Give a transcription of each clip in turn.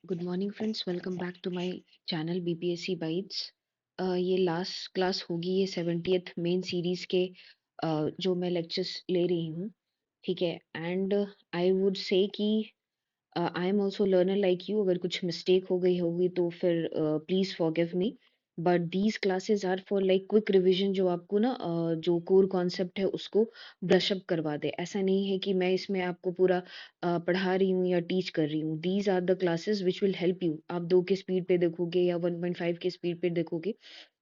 Good morning friends, welcome back to my channel BPSC bytes. ये last class होगी, ये 70th main series के जो मैं लेक्चर्स ले रही हूँ। ठीक है, एंड आई वुड से कि I am also learner like you. अगर कुछ मिस्टेक हो गई होगी तो फिर please forgive me, but these classes are for like quick revision, जो आपको ना जो कोर कॉन्सेप्ट है उसको ब्रश अप करवा दे। ऐसा नहीं है कि मैं इसमें आपको पूरा पढ़ा रही हूँ या टीच कर रही हूँ। These are the classes which will help you. आप 2 के स्पीड पे देखोगे या 1.5 के स्पीड पे देखोगे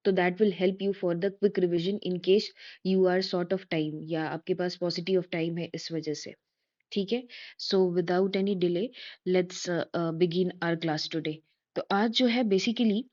तो that will help you for the quick revision in case you are short of time, या आपके पास पॉजिटिव ऑफ टाइम है इस वजह से। ठीक है, so without any delay let's begin our class today. तो आज जो है बेसिकली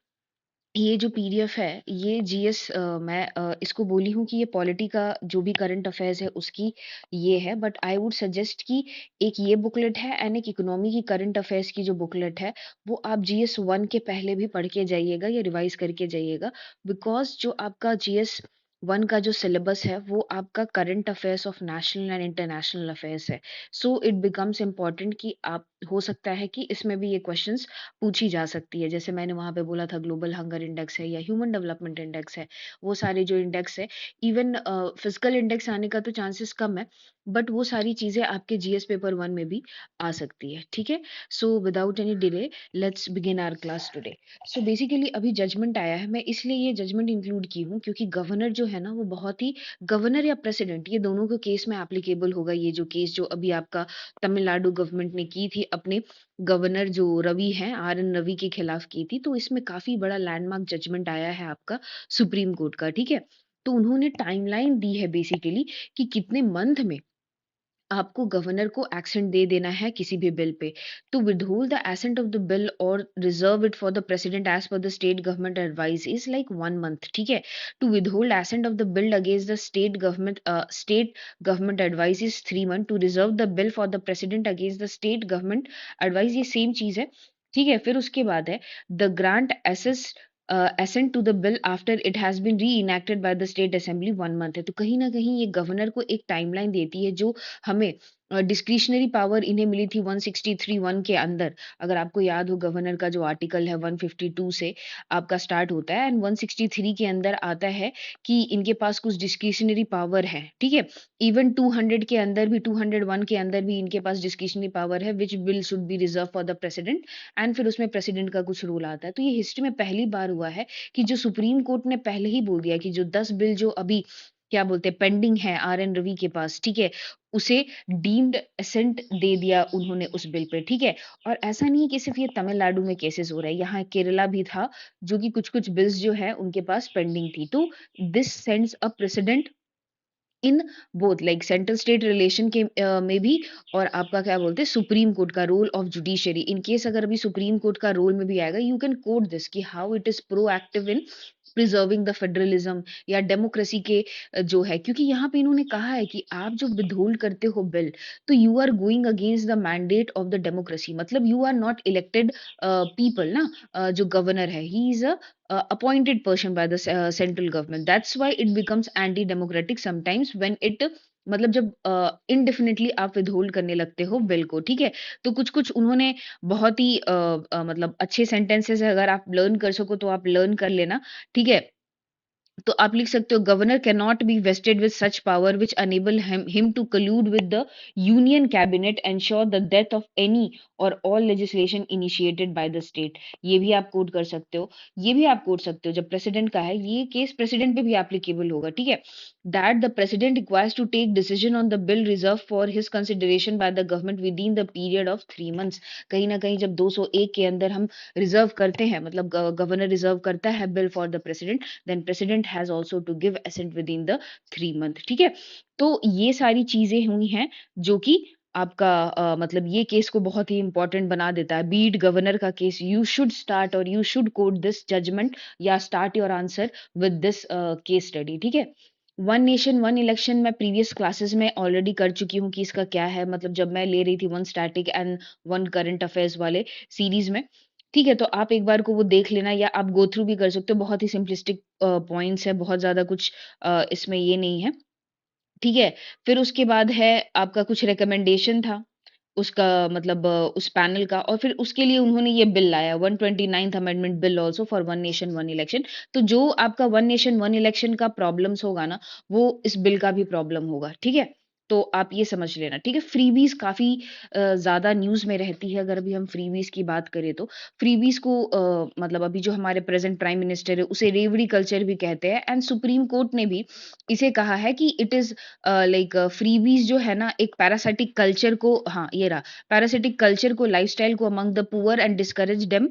ये जो पीडीएफ है ये जीएस, मैं इसको बोली हूँ कि ये पॉलिटी का जो भी करंट अफेयर्स है उसकी ये है, बट आई वुड सजेस्ट कि एक ये बुकलेट है एंड एक इकोनॉमी की करंट अफेयर्स की जो बुकलेट है वो आप जीएस 1 के पहले भी पढ़ के जाइएगा या रिवाइज करके जाइएगा, बिकॉज जो आपका जीएस 1 का जो सिलेबस है वो आपका current affairs of national and international affairs है। सो इट बिकम्स इम्पॉर्टेंट कि आप, हो सकता है कि इसमें भी ये क्वेश्चंस पूछी जा सकती है। जैसे मैंने वहाँ पे बोला था ग्लोबल हंगर इंडेक्स है या ह्यूमन डेवलपमेंट इंडेक्स है, वो सारे जो इंडेक्स है, इवन फिजिकल इंडेक्स आने का तो चांसेस कम है, बट वो सारी चीज़ें आपके जीएस पेपर 1 में भी आ सकती है। ठीक है, so without any delay let's begin our class today. So basically अभी जजमेंट आया है, मैं इसलिए ये जजमेंट इंक्लूड की हूँ क्योंकि गवर्नर जो है ना वो बहुत ही, गवर्नर या प्रेसिडेंट ये दोनों के केस में एप्लीकेबल होगा। ये जो केस जो अभी आपका तमिलनाडु गवर्नमेंट ने की थी अपने गवर्नर जो रवि हैं, आर.एन. रवि के खिलाफ की थी, तो इसमें काफ़ी बड़ा लैंडमार्क जजमेंट आया है आपका सुप्रीम कोर्ट का। ठीक है? तो उन्होंने टाइमलाइन दी है बेसिकली कि कितने मंथ में आपको गवर्नर को एसेंट दे देना है किसी भी बिल पे। To withhold the assent of the bill और reserve it for the president as per the state government advice is like 1 month. ठीक है? To withhold assent of the bill against the state government advice is 3 month. To reserve the bill for the president against the state government advice, ये same चीज है। ठीक है, फिर उसके बाद है द ग्रांट एसेस assent to the bill after it has been reenacted by the state assembly 1 month है। तो कहीं ना कहीं ये गवर्नर को एक टाइमलाइन देती है जो हमें डिस्क्रिशनरी पावर इन्हें मिली थी 163(1) के अंदर। अगर आपको याद हो गवर्नर का जो आर्टिकल है 152 से आपका स्टार्ट होता है एंड 163 के अंदर आता है कि इनके पास कुछ डिस्क्रिशनरी पावर है। ठीक है, इवन 200 के अंदर भी, 201 के अंदर भी इनके पास डिस्क्रिशनरी पावर है which bill should be reserve for the president, and फिर उसमें प्रेसिडेंट का कुछ रूल आता है। तो ये हिस्ट्री में पहली बार हुआ है कि जो सुप्रीम कोर्ट ने पहले ही बोल दिया कि जो 10 बिल जो अभी क्या बोलते हैं पेंडिंग है आर.एन. रवि के पास, ठीक है, उसे डीम्ड एसेंट दे दिया उन्होंने उस बिल पे। ठीक है, और ऐसा नहीं है कि सिर्फ ये तमिलनाडु में केसेस हो रहे हैं, यहाँ केरला भी था जो कि कुछ कुछ बिल्स जो है उनके पास पेंडिंग थी। तो this sends a president in both like central state relation के में भी, और आपका क्या बोलते हैं सुप्रीम कोर्ट का role of judiciary in case अगर अभी सुप्रीम कोर्ट का रोल में भी आएगा, यू कैन कोट दिस कि how it is proactive in preserving the federalism या डेमोक्रेसी के जो है, क्योंकि यहाँ पे इन्होंने कहा है कि आप जो विदहोल्ड करते हो बिल तो you are going against the mandate of the democracy, मतलब you are not elected people ना। जो गवर्नर है he is a appointed person by the central government. That's why it becomes anti democratic sometimes when it, मतलब जब indefinitely आप withhold करने लगते हो बिल को। ठीक है, तो कुछ कुछ उन्होंने बहुत ही मतलब अच्छे सेंटेंसेस अगर आप लर्न कर सको तो आप लर्न कर लेना। ठीक है, तो आप लिख सकते हो governor can not be vested with such power which enable him to collude with the union cabinet ensure the death of any और all legislation initiated by the state. ये भी आप कोट कर सकते हो, ये भी आप कोट सकते हो। जब प्रेसिडेंट का है ये केस प्रेसिडेंट पे भी एप्लीकेबल होगा। ठीक है, that the president requires to take decision on the bill reserve for his consideration by the government within the period of 3 months. कहीं ना कहीं जब 201 के अंदर हम रिजर्व करते हैं, मतलब गवर्नर रिजर्व करता है bill for the president, then president has also to give assent within the 3 month. ठीक है, तो ये सारी चीजें हुई हैं जो कि आपका मतलब ये केस को बहुत ही इंपॉर्टेंट बना देता है। बीट गवर्नर का केस, यू शुड स्टार्ट और you should quote this judgment या start your answer with this case study. ठीक है, वन नेशन वन इलेक्शन मैं प्रीवियस क्लासेस में ऑलरेडी कर चुकी हूँ कि इसका क्या है, मतलब जब मैं ले रही थी one static and one current affairs वाले सीरीज में। ठीक है, तो आप एक बार को वो देख लेना या आप गो थ्रू भी कर सकते हो। बहुत ही सिंपलिस्टिक पॉइंट्स है, बहुत ज़्यादा कुछ इसमें ये नहीं है। ठीक है, फिर उसके बाद है आपका कुछ रिकमेंडेशन था। उसका मतलब उस पैनल का, और फिर उसके लिए उन्होंने ये बिल लाया, 129th amendment bill also for one nation one election. तो जो आपका वन नेशन वन इलेक्शन का प्रॉब्लम्स होगा ना, वो इस बिल का भी प्रॉब्लम होगा, ठीक है? तो आप ये समझ लेना, ठीक है? फ्रीबीज़ काफ़ी ज़्यादा न्यूज़ में रहती है, अगर अभी हम फ्रीबीज़ की बात करें तो। फ्रीबीज़ को मतलब अभी जो हमारे प्रेज़ेंट प्राइम मिनिस्टर है, उसे रेवड़ी कल्चर भी कहते हैं, एंड सुप्रीम कोर्ट ने भी इसे कहा है कि इट इज़ लाइक फ्रीबीज़ जो है ना, एक पैरासिटिक कल्चर को, हाँ, ये रहा, पैरासिटिक कल्चर को, लाइफ़स्टाइल को among the poor and discourage them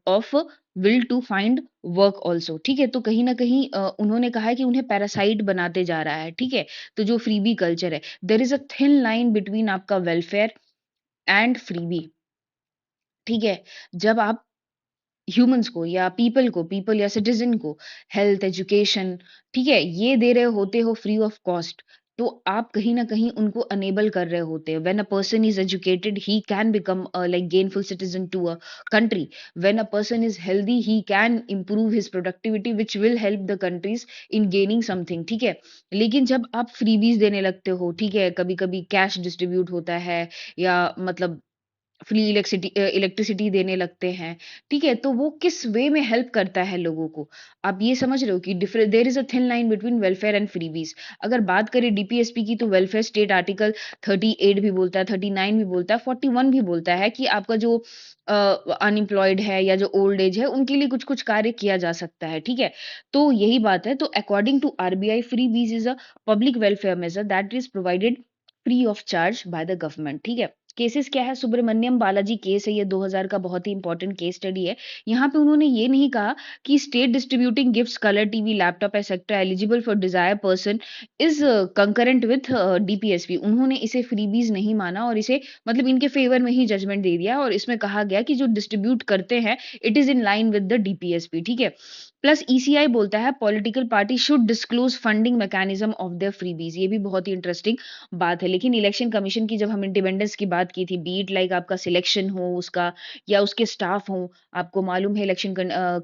of will to find work also, ठीक है? तो कहीं न कहीं उन्होंने कहा है कि उन्हें पैरासाइट बनाते जा रहा है, ठीक है? तो जो फ्रीबी कल्चर है, there is a thin line between आपका वेलफेयर एंड फ्रीबी, ठीक है? जब आप ह्यूमन्स को या पीपल या सिटीजन को हेल्थ, एजुकेशन, ठीक है, ये दे रहे होते हो फ्री ऑफ कॉस्ट, तो आप कहीं न कहीं उनको अनेबल कर रहे होते हो। When a person is educated, he can become like gainful citizen to a country. When a person is healthy, he can improve his productivity which will help the countries in gaining something, ठीक है? लेकिन जब आप freebies देने लगते हो, ठीक है, कभी-कभी कैश डिस्ट्रीब्यूट होता है, या मतलब फ्री इलेक्ट्रिसिटी देने लगते हैं, ठीक है? तो वो किस वे में हेल्प करता है लोगों को? आप ये समझ रहे हो कि there is a thin line between welfare and freebies. अगर बात करें डीपीएसपी की, तो वेलफेयर स्टेट आर्टिकल 38 भी बोलता है, 39 भी बोलता है, 41 भी बोलता है कि आपका जो अ, अनएम्प्लॉयड है या जो ओल्ड एज है, उनके लिए कुछ-कुछ कार्य किया जा सकता है, ठीक है? तो यही बात है, तो according to RBI, freebies is a public welfare measure that is provided free of charge by the government, ठीक है? केसेस क्या है, सुब्रमण्यम बालाजी केस है, ये 2000 का बहुत ही इंपॉर्टेंट केस स्टडी है। यहाँ पे उन्होंने ये नहीं कहा कि state distributing gifts, colour TV, laptop etcetera eligible for Dzire person is concurrent with DPSP. उन्होंने इसे फ्रीबीज नहीं माना और इसे मतलब इनके फेवर में ही जजमेंट दे दिया, और इसमें कहा गया कि जो डिस्ट्रीब्यूट करते हैं, it is in line with the DPSP, ठीक है? प्लस ईसीआई बोलता है political party should disclose funding mechanism of their freebies. ये भी बहुत ही इंटरेस्टिंग बात है। लेकिन इलेक्शन कमीशन की जब हम इंडिपेंडेंस की बात की थी, बी इट लाइक आपका सिलेक्शन हो उसका, या उसके स्टाफ हो, आपको मालूम है इलेक्शन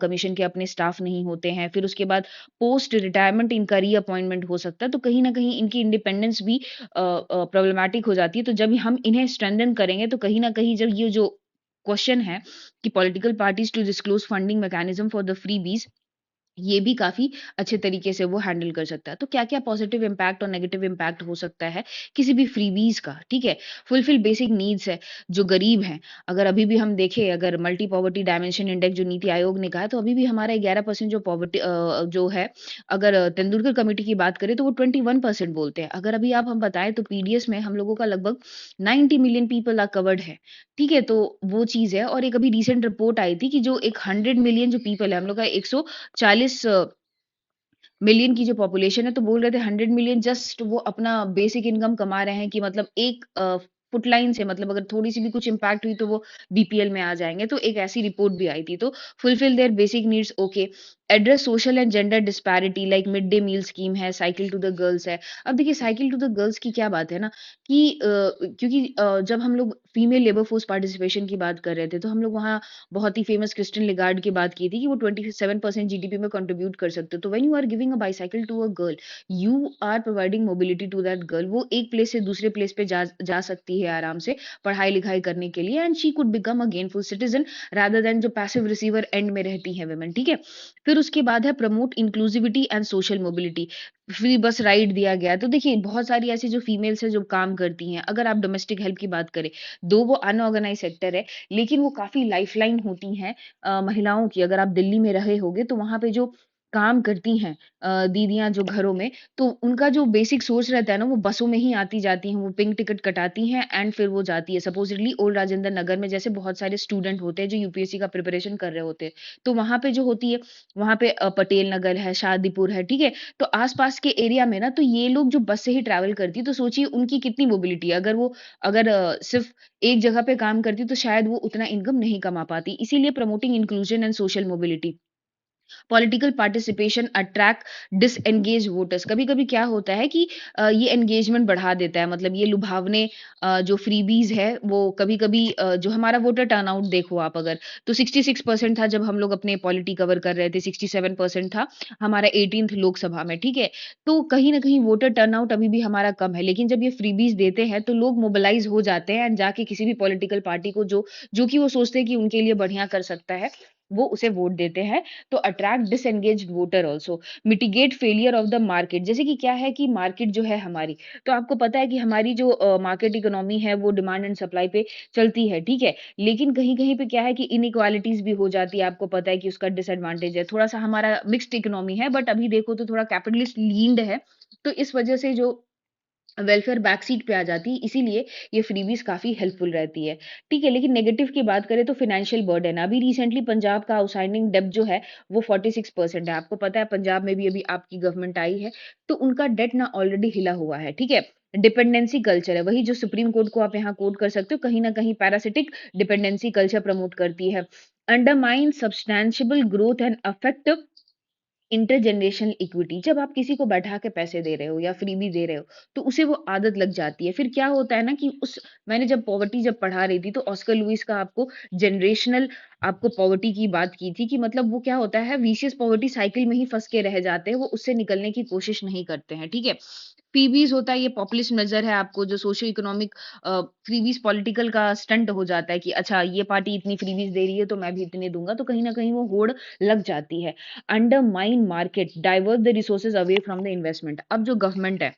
कमीशन के अपने स्टाफ नहीं होते हैं। फिर उसके बाद पोस्ट रिटायरमेंट इनका रीअपॉइंटमेंट हो सकता है, तो कहीं न कहीं इनकी इंडिपेंडेंस भी प्रॉब्लमैटिक हो जाती है। तो जब हम इन्हें स्ट्रेंथन करेंगे, तो कहीं न कहीं जब ये जो क्वेश्चन है कि political parties to disclose funding mechanism for the freebies, ये भी काफ़ी अच्छे तरीके से वो हैंडल कर सकता है। तो क्या-क्या पॉज़िटिव इम्पैक्ट और नेगेटिव इम्पैक्ट हो सकता है किसी भी फ्रीबीज़ का, ठीक है? फुलफिल बेसिक नीड्स है, जो गरीब हैं, अगर अभी भी हम देखें, अगर मल्टी पॉवर्टी डायमेंशन इंडेक्स जो नीति आयोग ने कहा है, तो अभी भी हमारा 11% जो पॉवर्टी जो है, अगर तेंदुलकर कमिटी की बात करें, तो वो 21% बोलते हैं। अगर अभी आप हम बताएँ, तो पीडीएस में हम लोगों का लगभग 90 मिलियन पीपल आर कवर्ड है, ठीक है? तो वो चीज़ है, और एक अभी रिसेंट रिपोर्ट आई थी कि जो एक 100 मिलियन जो पीपल है, हम लोग का 140 मिलियन की जो पॉपुलेशन है, तो बोल रहे थे 100 मिलियन जस्ट वो अपना बेसिक इनकम कमा रहे हैं, कि मतलब एक फुट लाइन से, मतलब अगर थोड़ी-सी भी कुछ इम्पैक्ट हुई, तो वो बीपीएल में आ जाएँगे। तो एक ऐसी रिपोर्ट भी आई थी। तो fulfil their basic needs, okay. Address social and gender disparity, like mid day meal scheme है, साइकिल टू द गर्ल्स है। अब देखिए, साइकिल टू द गर्ल्स की क्या बात है ना, कि क्योंकि जब हम लोग फीमेल लेबर फोर्स पार्टिसिपेशन की बात कर रहे थे, तो हम लोग वहाँ बहुत ही फेमस क्रिस्टिन लिगार्ड की बात की थी कि वो 27% जीडीपी में कंट्रीब्यूट कर सकते हो। तो when you are giving a bicycle to a girl, you are providing mobility to that girl. वो एक प्लेस से दूसरे प्लेस पे जा जा सकती है आराम से पढ़ाई-लिखाई करने के लिए, and she could become a gainful citizen rather than जो पैसिव रिसीवर एंड में रहती हैं वुमेन, ठीक है? फिर उसके बाद है promote inclusivity and social mobility. Free बस राइड दिया गया है। तो देखिए, बहुत सारी ऐसी जो फीमेल्स हैं जो काम करती हैं, अगर आप डोमेस्टिक हेल्प की बात करें, दो वो अनऑर्गेनाइज्ड सेक्टर है, लेकिन वो काफ़ी लाइफ़लाइन होती हैं महिलाओं की। अगर आप दिल्ली में रहे होंगे, तो वहाँ पे जो काम करती हैं दीदियाँ जो घरों में, तो उनका जो बेसिक सोर्स रहता है ना, वो बसों में ही आती-जाती हैं, वो पिंक टिकट कटाती हैं एंड फिर वो जाती है। सपोज़िटली ओल्ड राजेंद्र नगर में जैसे बहुत सारे स्टूडेंट होते हैं जो यूपीएससी का प्रिपरेशन कर रहे होते हैं, तो वहाँ पे जो होती है, वहाँ पे पटेल नगर है, शादीपुर है, ठीक है? तो आस-पास के एरिया में ना, तो ये लोग जो बस से ही ट्रैवल करती है, तो सोचिए उनकी कितनी मोबिलिटी है। अगर वो अगर सिर्फ़ एक जगह पे काम करती, तो शायद वो उतना इनकम नहीं कमा पाती। इसीलिए promoting inclusion and social mobility. Political participation attract disengage voters. कभी-कभी क्या होता है कि ये एंगेजमेंट बढ़ा देता है, मतलब ये लुभावने जो फ्रीबीज़ है वो कभी-कभी जो हमारा वोटर टर्नआउट देखो आप अगर, तो 66% था जब हम लोग अपने पॉलिटी कवर कर रहे थे, 67% था हमारा 18th लोकसभा में, ठीक है? तो कहीं न कहीं वोटर टर्नआउट अभी भी हमारा कम है, लेकिन जब ये फ्रीबीज़ देते हैं तो लोग मोबिलाइज़ हो जाते हैं एंड जाके किसी भी पॉलिटिकल पार्टी को जो जो कि वो सोचते हैं कि उनके लिए बढ़िया कर सकता है, वो उसे वोट देते हैं। तो attract disengaged voter also, mitigate failure of the market. जैसे कि क्या है कि मार्केट जो है हमारी, तो आपको पता है कि हमारी जो मार्केट इकोनॉमी है वो डिमांड एंड सप्लाई पे चलती है, ठीक है? लेकिन कहीं-कहीं पे क्या है कि इनइक्वालिटीज़ भी हो जाती है, आपको पता है कि उसका डिसएडवांटेज है। थोड़ा-सा हमारा मिक्स्ड इकोनॉमी है, बट अभी देखो तो थोड़ा कैपिटलिस्ट लीन्ड है। तो इस वजह से जो वेलफेयर बैक सीट पे आ जाती है, इसीलिए ये फ्रीबीज़ काफ़ी हेल्पफुल रहती है। ठीक है, लेकिन नेगेटिव की बात करें तो फाइनेंशियल बर्डन, अभी रिसेंटली पंजाब का आउटस्टैंडिंग डेब्ट जो है वो 46% है। आपको पता है पंजाब में भी अभी आपकी गवर्नमेंट आई है, तो उनका डेट ना ऑलरेडी हिला हुआ है, ठीक है? डिपेंडेंसी कल्चर है, वही जो सुप्रीम कोर्ट को आप यहाँ कोट कर सकते हो, कहीं न कहीं पैरासिटिक डिपेंडेंसी कल्चर प्रमोट करती है। Undermine sustainable growth and affect intergenerational equity. जब आप किसी को बैठा के पैसे दे रहे हो या फ्रीबी दे रहे हो, तो उसे वो आदत लग जाती है। फिर क्या होता है ना कि उस मैंने जब पॉवर्टी जब पढ़ा रही थी तो ऑस्कर लुइस का आपको जनरेशनल आपको पॉवर्टी की बात की थी कि मतलब वो क्या होता है, विशियस पॉवर्टी साइकिल में ही फँस के रह जाते हैं, वो उससे निकलने की कोशिश नहीं करते हैं, ठीक है? फ्रीबीज़ होता है, ये पॉपुलिस्ट मेजर है, आपको जो सोशो इकोनॉमिक फ्रीबीज़ पॉलिटिकल का स्टंट हो जाता है कि अच्छा ये पार्टी इतनी फ्रीबीज़ दे रही है तो मैं भी इतने दूँगा, तो कहीं न कहीं वो होड़ लग जाती है। Undermine market, divert the resources away from the investment. अब जो गवर्नमेंट है,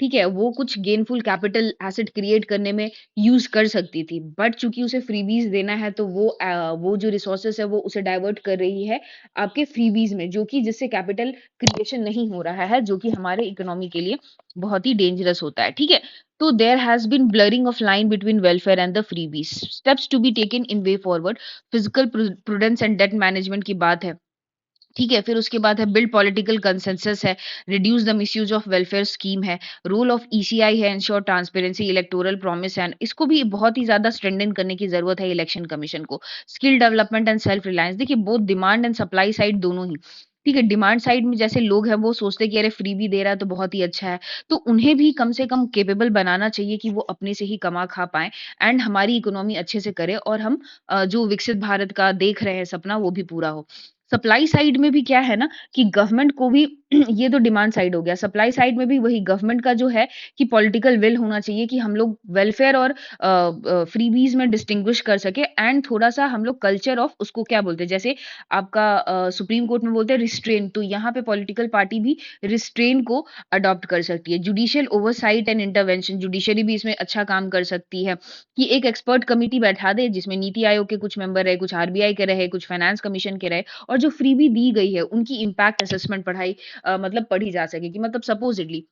ठीक है, वो कुछ गेनफुल कैपिटल एसेट क्रिएट करने में यूज़ कर सकती थी, बट चूँकि उसे फ्रीबीज़ देना है तो वो जो रिसोर्सेज़ है वो उसे डाइवर्ट कर रही है आपके फ्रीबीज़ में, जो कि जिससे कैपिटल क्रिएशन नहीं हो रहा है, जो कि हमारे इकोनॉमी के लिए बहुत ही डेंजरस होता है, ठीक है? तो there has been blurring of line between welfare and the freebies. Steps to be taken in way forward, physical prudence and debt management की बात है। ठीक है, फिर उसके बाद है बिल्ड पॉलिटिकल कंसेंसस है, reduce the misuse of welfare scheme है, रोल ऑफ ईसीआई है, ensure transparency, electoral promise and इसको भी बहुत ही ज़्यादा स्ट्रेंथन करने की ज़रूरत है इलेक्शन कमीशन को। Skill development and self reliance, देखिए both demand and supply side दोनों ही। ठीक है, डिमांड साइड में जैसे लोग हैं वो सोचते हैं कि अरे फ्री भी दे रहा है तो बहुत ही अच्छा है, तो उन्हें भी कम से कम कैपेबल बनाना चाहिए कि वो अपने से ही कमा खा पाएँ एंड हमारी इकोनॉमी अच्छे से करे और हम जो विकसित भारत का देख रहे हैं सपना वो भी पूरा हो। सप्लाई साइड में भी क्या है ना कि गवर्नमेंट को भी ये तो डिमांड साइड हो गया, सप्लाई साइड में भी वही गवर्नमेंट का जो है कि पॉलिटिकल विल होना चाहिए कि हम लोग वेलफेयर और फ्रीबीज में डिस्टिंग्विश कर सके एंड थोड़ा सा हम लोग कल्चर ऑफ उसको क्या बोलते हैं, जैसे आपका सुप्रीम कोर्ट में बोलते हैं रिस्ट्रेन, तो यहाँ पे पॉलिटिकल पार्टी भी रिस्ट्रेन को अडॉप्ट कर सकती है। Judicial oversight and intervention, judiciary भी इसमें अच्छा काम कर सकती है कि एक एक्सपर्ट कमिटी बैठा दे जिसमें नीति आयोग के कुछ मेंबर रहे, कुछ आरबीआई के रहे, कुछ फाइनेंस कमीशन के रहे और जो फ्रीबी दी गई है उनकी इम्पैक्ट असेसमेंट मतलब पढ़ी जा सके कि मतलब सपोजिटली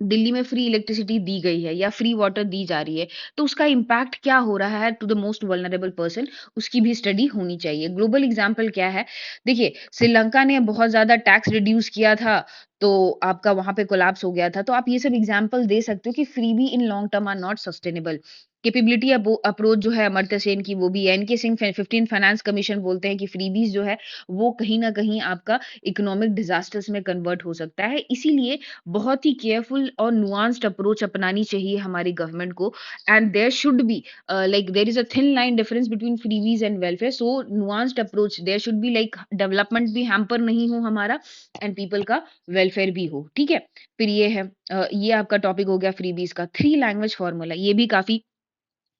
दिल्ली में फ्री इलेक्ट्रिसिटी दी गई है या फ्री वाटर दी जा रही है, तो उसका इम्पैक्ट क्या हो रहा है to the most vulnerable person, उसकी भी स्टडी होनी चाहिए। ग्लोबल एग्जांपल क्या है? देखिए, श्रीलंका ने बहुत ज़्यादा टैक्स रिड्यूस किया था, तो आपका वहाँ पे कोलैप्स हो गया था। तो आप ये सब एग्जांपल दे सकते हो कि freebie in long term are not sustainable. Capability approach जो है अमर्त्य सेन की वो भी है। एनके सिंह 15 फाइनेंस कमीशन बोलते हैं कि फ्रीबीज़ जो है वो कहीं न कहीं आपका इकोनॉमिक डिज़ास्टर्स में कन्वर्ट हो सकता है। इसीलिए बहुत ही केयरफुल और नुआंस्ड अप्रोच अपनानी चाहिए हमारी गवर्नमेंट को and there should be like there is a thin line difference between freebies and welfare, so nuanced approach there should be like development भी हैम्पर नहीं हो हमारा एंड पीपल का वेलफेयर भी हो, ठीक है? फिर ये है ये आपका टॉपिक हो गया फ्रीबीज का। थ्री लैंग्वेज फॉर्मूला, ये भी काफी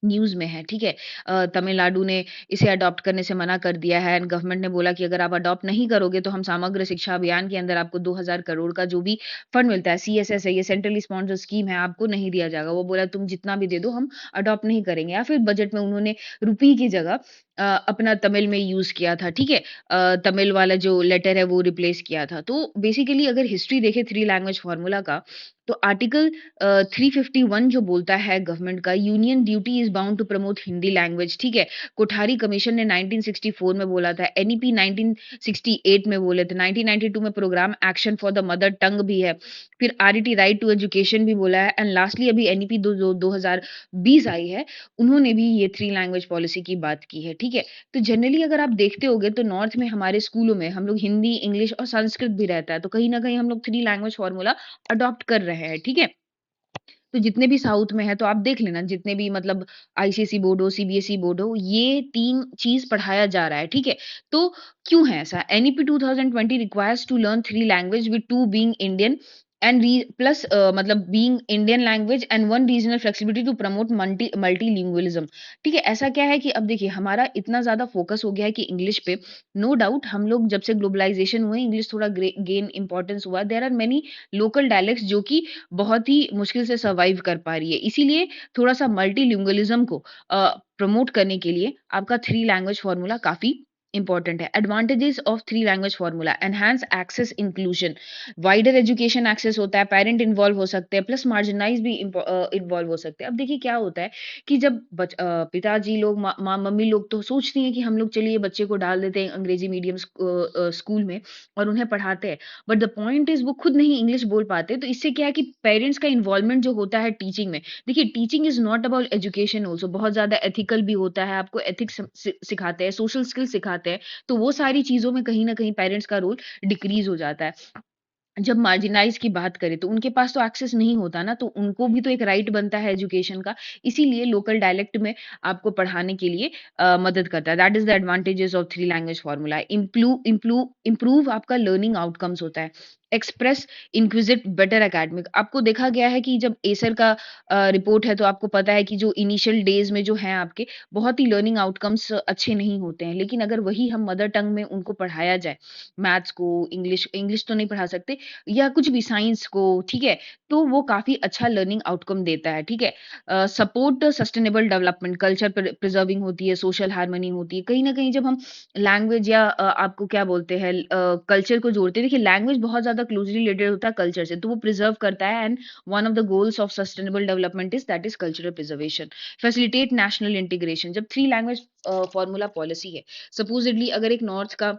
न्यूज़ में है, ठीक है? तमिलनाडु ने इसे अडॉप्ट करने से मना कर दिया है एंड गवर्नमेंट ने बोला कि अगर आप अडॉप्ट नहीं करोगे तो हम समग्र शिक्षा अभियान के अंदर आपको 2000 करोड़ का जो भी फंड मिलता है, सीएसएस है, ये सेंट्रली स्पॉन्सर्ड स्कीम है, आपको नहीं दिया जाएगा। वो बोला तुम जितना भी दे दो हम अडॉप्ट नहीं करेंगे, या फिर बजट में उन्होंने रुपी की जगह अपना तमिल में यूज़ किया था, ठीक है? तमिल वाला जो लेटर है वो रिप्लेस किया था। तो बेसिकली अगर हिस्ट्री देखें थ्री लैंग्वेज फॉर्मूला का, तो आर्टिकल 351 जो बोलता है गवर्नमेंट का, union duty is bound to promote Hindi language, ठीक है। कोठारी कमीशन ने 1964 में बोला था, एनईपी 1968 में बोले थे, 1992 में programme action for the mother tongue भी है, फिर आरईटी राइट टू एजुकेशन भी बोला है, एंड लास्टली अभी एनईपी 2020 आई है, उन्होंने भी ये थ्री लैंग्वेज पॉलिसी की बात की है, ठीक है। तो जनरली अगर आप देखते होगे तो नॉर्थ में हमारे स्कूलों में हम लोग हिंदी, इंग्लिश और संस्कृत भी रहता है, तो कहीं ना कहीं हम लोग थ्री लैंग्वेज फॉर्मूला अडॉप्ट कर रहे हैं, ठीक है। तो जितने भी साउथ में है तो आप देख लेना, जितने भी मतलब आईसीएसई बोर्ड हो, सीबीएसई बोर्ड हो, ये 3 चीज़ पढ़ाया जा रहा है, ठीक है? तो क्यों है ऐसा? NEP 2020 requires to learn 3 language with 2 being Indian and री प्लस मतलब being Indian language and 1 regional flexibility to promote multilingualism, ठीक है? ऐसा क्या है कि अब देखिए हमारा इतना ज़्यादा फोकस हो गया है कि इंग्लिश पे, नो डाउट हम लोग जब से ग्लोबलाइजेशन हुए, इंग्लिश थोड़ा गेन इंपॉर्टेंस हुआ। There are many local dialects जो कि बहुत ही मुश्किल से सर्वाइव कर पा रही है। इसीलिए थोड़ा-सा मल्टीलिंगुअलिज़्म को प्रमोट करने के लिए आपका थ्री लैंग्वेज फ़ॉर्मूला काफ़ी इम्पोर्टेंट है। Advantages of three language formula, enhance access inclusion, wider education access होता है, पेरेंट इन्वॉल्व हो सकते हैं, प्लस मार्जिनाइज़ भी इन्वॉल्व हो सकते हैं। अब देखिए क्या होता है कि जब पिताजी लोग, मम्मी लोग तो सोचती हैं कि हम लोग चलिए बच्चे को डाल देते हैं अंग्रेजी मीडियम स्कूल में और उन्हें पढ़ाते हैं। बट द पॉइंट इज़ वो खुद नहीं इंग्लिश बोल पाते, तो इससे क्या है कि पेरेंट्स का इन्वॉल्वमेंट जो होता है टीचिंग में, देखिए teaching is not about education also, बहुत ज़्यादा एथिकल भी होता है, आपको एथिक्स सिखाते हैं, सोशल स्किल्स सिखाते हैं, तो वो सारी चीज़ों में कहीं न कहीं पेरेंट्स का रोल डिक्रीज़ हो जाता है। जब मार्जिनाइज़ की बात करें तो उनके पास तो एक्सेस नहीं होता ना, तो उनको भी तो एक राइट बनता है एजुकेशन का, इसीलिए लोकल डायलेक्ट में आपको पढ़ाने के लिए मदद करता है। That is the advantages of three language formula. Improve आपका लर्निंग आउटकम्स होता है। एक्सप्रेस इंक्विजिट बेटर एकेडमिक, आपको देखा गया है कि जब एसर का रिपोर्ट है तो आपको पता है कि जो इनिशियल डेज़ में जो हैं आपके, बहुत ही लर्निंग आउटकम्स अच्छे नहीं होते हैं। लेकिन अगर वही हम मदर टंग में उनको पढ़ाया जाए, मैथ्स को, इंग्लिश इंग्लिश तो नहीं पढ़ा सकते, या कुछ भी साइंस को, ठीक है? तो वो काफ़ी अच्छा लर्निंग आउटकम देता है, ठीक है? Support sustainable development, culture preserving होती है, सोशल हार्मनी होती है। कहीं न कहीं जब हम लैंग्वेज या आपको क्या बोलते हैं कल्चर को जोड़ते हैं, देखिए लैंग्वेज बहुत ज़्यादा क्लोज़ली रिलेटेड होता है कल्चर से, तो वो प्रिज़र्व करता है, and one of the goals of sustainable development is that is cultural preservation. Facilitate national integration, जब थ्री लैंग्वेज फॉर्मूला पॉलिसी है, सपोज़िडली अगर एक नॉर्थ का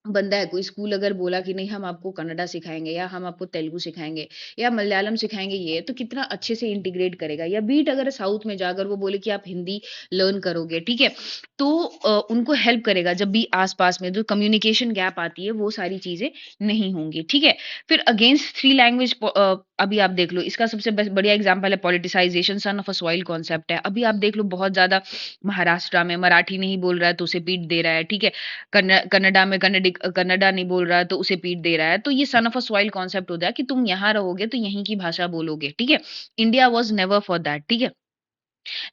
बंदा है, कोई स्कूल अगर बोला कि नहीं हम आपको कन्नड़ा सिखाएँगे या हम आपको तेलुगु सिखाएँगे या मलयालम सिखाएँगे ये, तो कितना अच्छे से इंटीग्रेट करेगा। या बीट अगर साउथ में जाकर वो बोले कि आप हिंदी लर्न करोगे, ठीक है? तो उनको हेल्प करेगा जब भी आस-पास में जो कम्युनिकेशन गैप आती है, वो सारी चीज़ें नहीं होंगी, ठीक है? फिर अगेंस्ट थ्री लैंग्वेज अभी आप देख लो, इसका सबसे बढ़िया एग्ज़ाम्पल है politicisation, son of a soil concept है। अभी आप देख लो बहुत ज़्यादा महाराष्ट्र में मराठी नहीं बोल रहा है तो उसे पीट दे रहा है, ठीक है? कन्नडा में कन्नडा नहीं बोल रहा है तो उसे पीट दे रहा है। तो ये सन ऑफ अ सॉइल कॉन्सेप्ट होता है कि तुम यहाँ रहोगे तो यहीं की भाषा बोलोगे, ठीक है? India was never for that, ठीक है?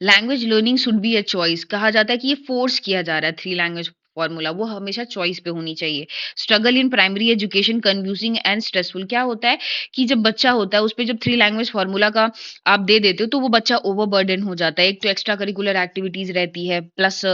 Language learning should be a choice, कहा जाता है कि ये फोर्स किया जा रहा है थ्री लैंग्वेज फॉर्मूला, वो हमेशा चॉइस पे होनी चाहिए। Struggle in primary education confusing and stressful, क्या होता है कि जब बच्चा होता है उस पे जब थ्री लैंग्वेज फॉर्मूला का आप दे देते हो तो वो बच्चा ओवरबर्डन हो जाता है। एक तो एक्स्ट्रा करिकुलर एक्टिविटीज रहती है, प्लस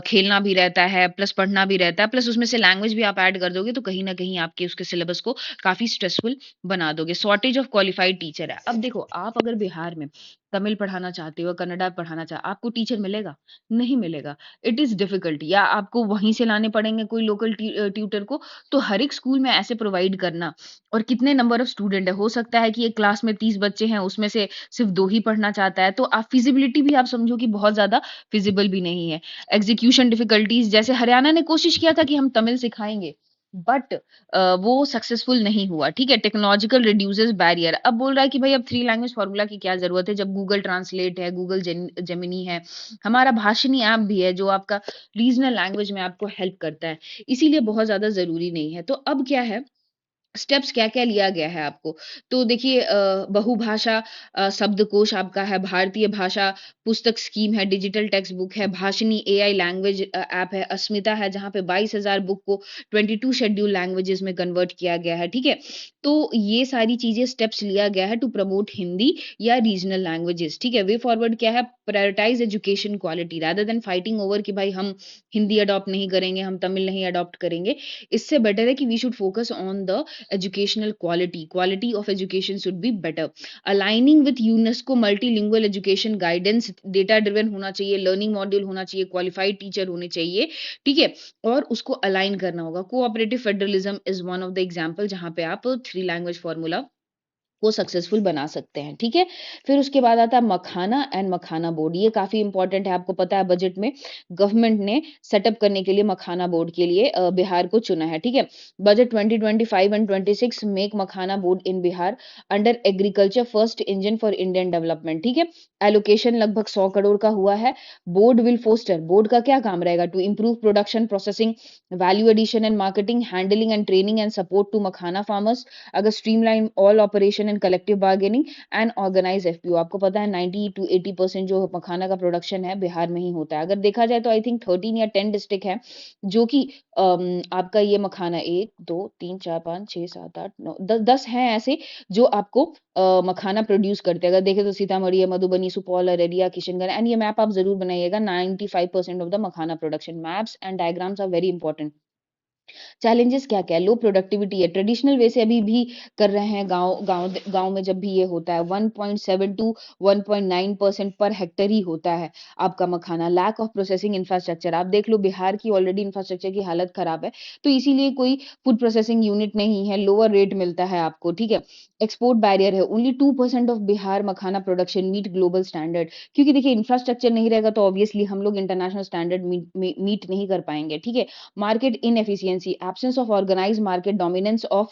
खेलना भी रहता है, प्लस पढ़ना भी रहता है, प्लस उसमें से लैंग्वेज भी आप ऐड कर दोगे तो कहीं ना कहीं आपके उसके सिलेबस को काफी स्ट्रेसफुल बना दोगे। शॉर्टेज ऑफ क्वालिफाइड टीचर है। अब देखो आप अगर बिहार में तमिल पढ़ाना चाहते हो, कन्नड़ा पढ़ाना आपको टीचर मिलेगा? नहीं मिलेगा। इट इज़ डिफ़िकल्ट, या आपको वहीं से लाने पड़ेंगे कोई लोकल ट्यूटर को। तो हर एक स्कूल में ऐसे प्रोवाइड करना, और कितने नंबर ऑफ स्टूडेंट है, हो सकता है कि एक क्लास में 30 बच्चे हैं, उसमें से सिर्फ़ 2 ही पढ़ना चाहता है, तो आप फ़िज़िबिलिटी भी आप समझो कि बहुत ज़्यादा फ़िज़िबल भी नहीं है। एग्ज़ीक्यूशन डिफ़िकल्टीज़, जैसे हरियाणा ने कोशिश किया था कि हम तमिल सिखाएँगे, बट वो सक्सेसफुल नहीं हुआ, ठीक है? टेक्नोलॉजिकल रिड्यूसेस बैरियर, अब बोल रहा है कि भाई अब थ्री लैंग्वेज फॉर्मूला की क्या ज़रूरत है जब गूगल ट्रांसलेट है, गूगल जेमिनी है, हमारा भाषिनी ऐप भी है जो आपका रीजनल लैंग्वेज में आपको हेल्प करता है, इसीलिए बहुत ज़्यादा ज़रूरी नहीं है। तो अब क्या है, स्टेप्स क्या-क्या लिया गया है आपको? तो देखिए बहुभाषा शब्दकोश आपका है, भारतीय भाषा पुस्तक स्कीम है, डिजिटल टेक्स्ट बुक है, भाषिनी एआई लैंग्वेज ऐप है, अस्मिता है जहाँ पे 22,000 बुक को 22 शेड्यूल लैंग्वेजेज़ में कन्वर्ट किया गया है, ठीक है? तो ये सारी चीज़ें स्टेप्स लिया गया है टू प्रमोट हिंदी या रीजनल लैंग्वेजेज़, ठीक है? वे फॉरवर्ड क्या है, prioritise education quality rather than fighting over कि भाई हम हिंदी अडॉप्ट नहीं करेंगे, हम तमिल नहीं अडॉप्ट करेंगे। इससे बेटर है कि we should focus on the educational quality of education should be better. Aligning with UNESCO multilingual education guidance, data driven होना चाहिए, लर्निंग मॉड्यूल होना चाहिए, क्वालिफाइड टीचर होने चाहिए, ठीक है? और उसको अलाइन करना होगा। Cooperative federalism is one of the example जहाँ पे आप 3 लैंग्वेज फार्मूला को सक्सेसफुल बना सकते हैं, ठीक है? फिर उसके बाद आता है मखाना एंड मखाना बोर्ड। ये काफ़ी इम्पोर्टेंट है, आपको पता है बजट में गवर्नमेंट ने सेटअप करने के लिए मखाना बोर्ड के लिए बिहार को चुना है, ठीक है? Budget 2025 and 26 make makhana board in Bihar under agriculture first engine for Indian development, ठीक है? एलोकेशन लगभग 100 करोड़ का हुआ है। बोर्ड विल फोस्टर, बोर्ड का क्या काम रहेगा? To improve production, processing, value addition and marketing, handling and training and support to makhana farmers, अगर streamline all operation and collective bargaining and organise FPO. आपको पता है 90 टू 80% जो मखाना का प्रोडक्शन है बिहार में ही होता है। अगर देखा जाए तो आई थिंक 13 या 10 डिस्ट्रिक्ट है जो कि आपका ये मखाना 1 2 3 4 5 6 7 8 9 10 हैं ऐसे जो आपको मखाना प्रोड्यूस करते हैं। अगर देखें तो सीतामढ़ी है, मधुबनी, सुपौल, अररिया, किशनगंज, एंड ये मैप आप जरूर बनाइएगा। 95% of the makhana production, maps and diagrams are very important. Challenges क्या-क्या है? लो प्रोडक्टिविटी है, ट्रेडिशनल वे से अभी भी कर रहे हैं गाँव गाँव गाँव में जब भी ये होता है 1.7 टू 1.9% पर हेक्टेयर ही होता है आपका मखाना। लैक ऑफ प्रोसेसिंग इंफ्रास्ट्रक्चर, आप देख लो बिहार की ऑलरेडी इंफ्रास्ट्रक्चर की हालत खराब है, तो इसीलिए कोई फूड प्रोसेसिंग यूनिट नहीं है, लोअर रेट मिलता है आपको, ठीक है? एक्सपोर्ट बैरियर है, only 2% of Bihar makhana production meet global standard, क्योंकि देखिए इंफ्रास्ट्रक्चर नहीं रहेगा तो ऑब्वियसली हम लोग इंटरनेशनल स्टैंडर्ड मीट नहीं कर पाएँगे, ठीक है? Market inefficiency, absence of organised market, dominance of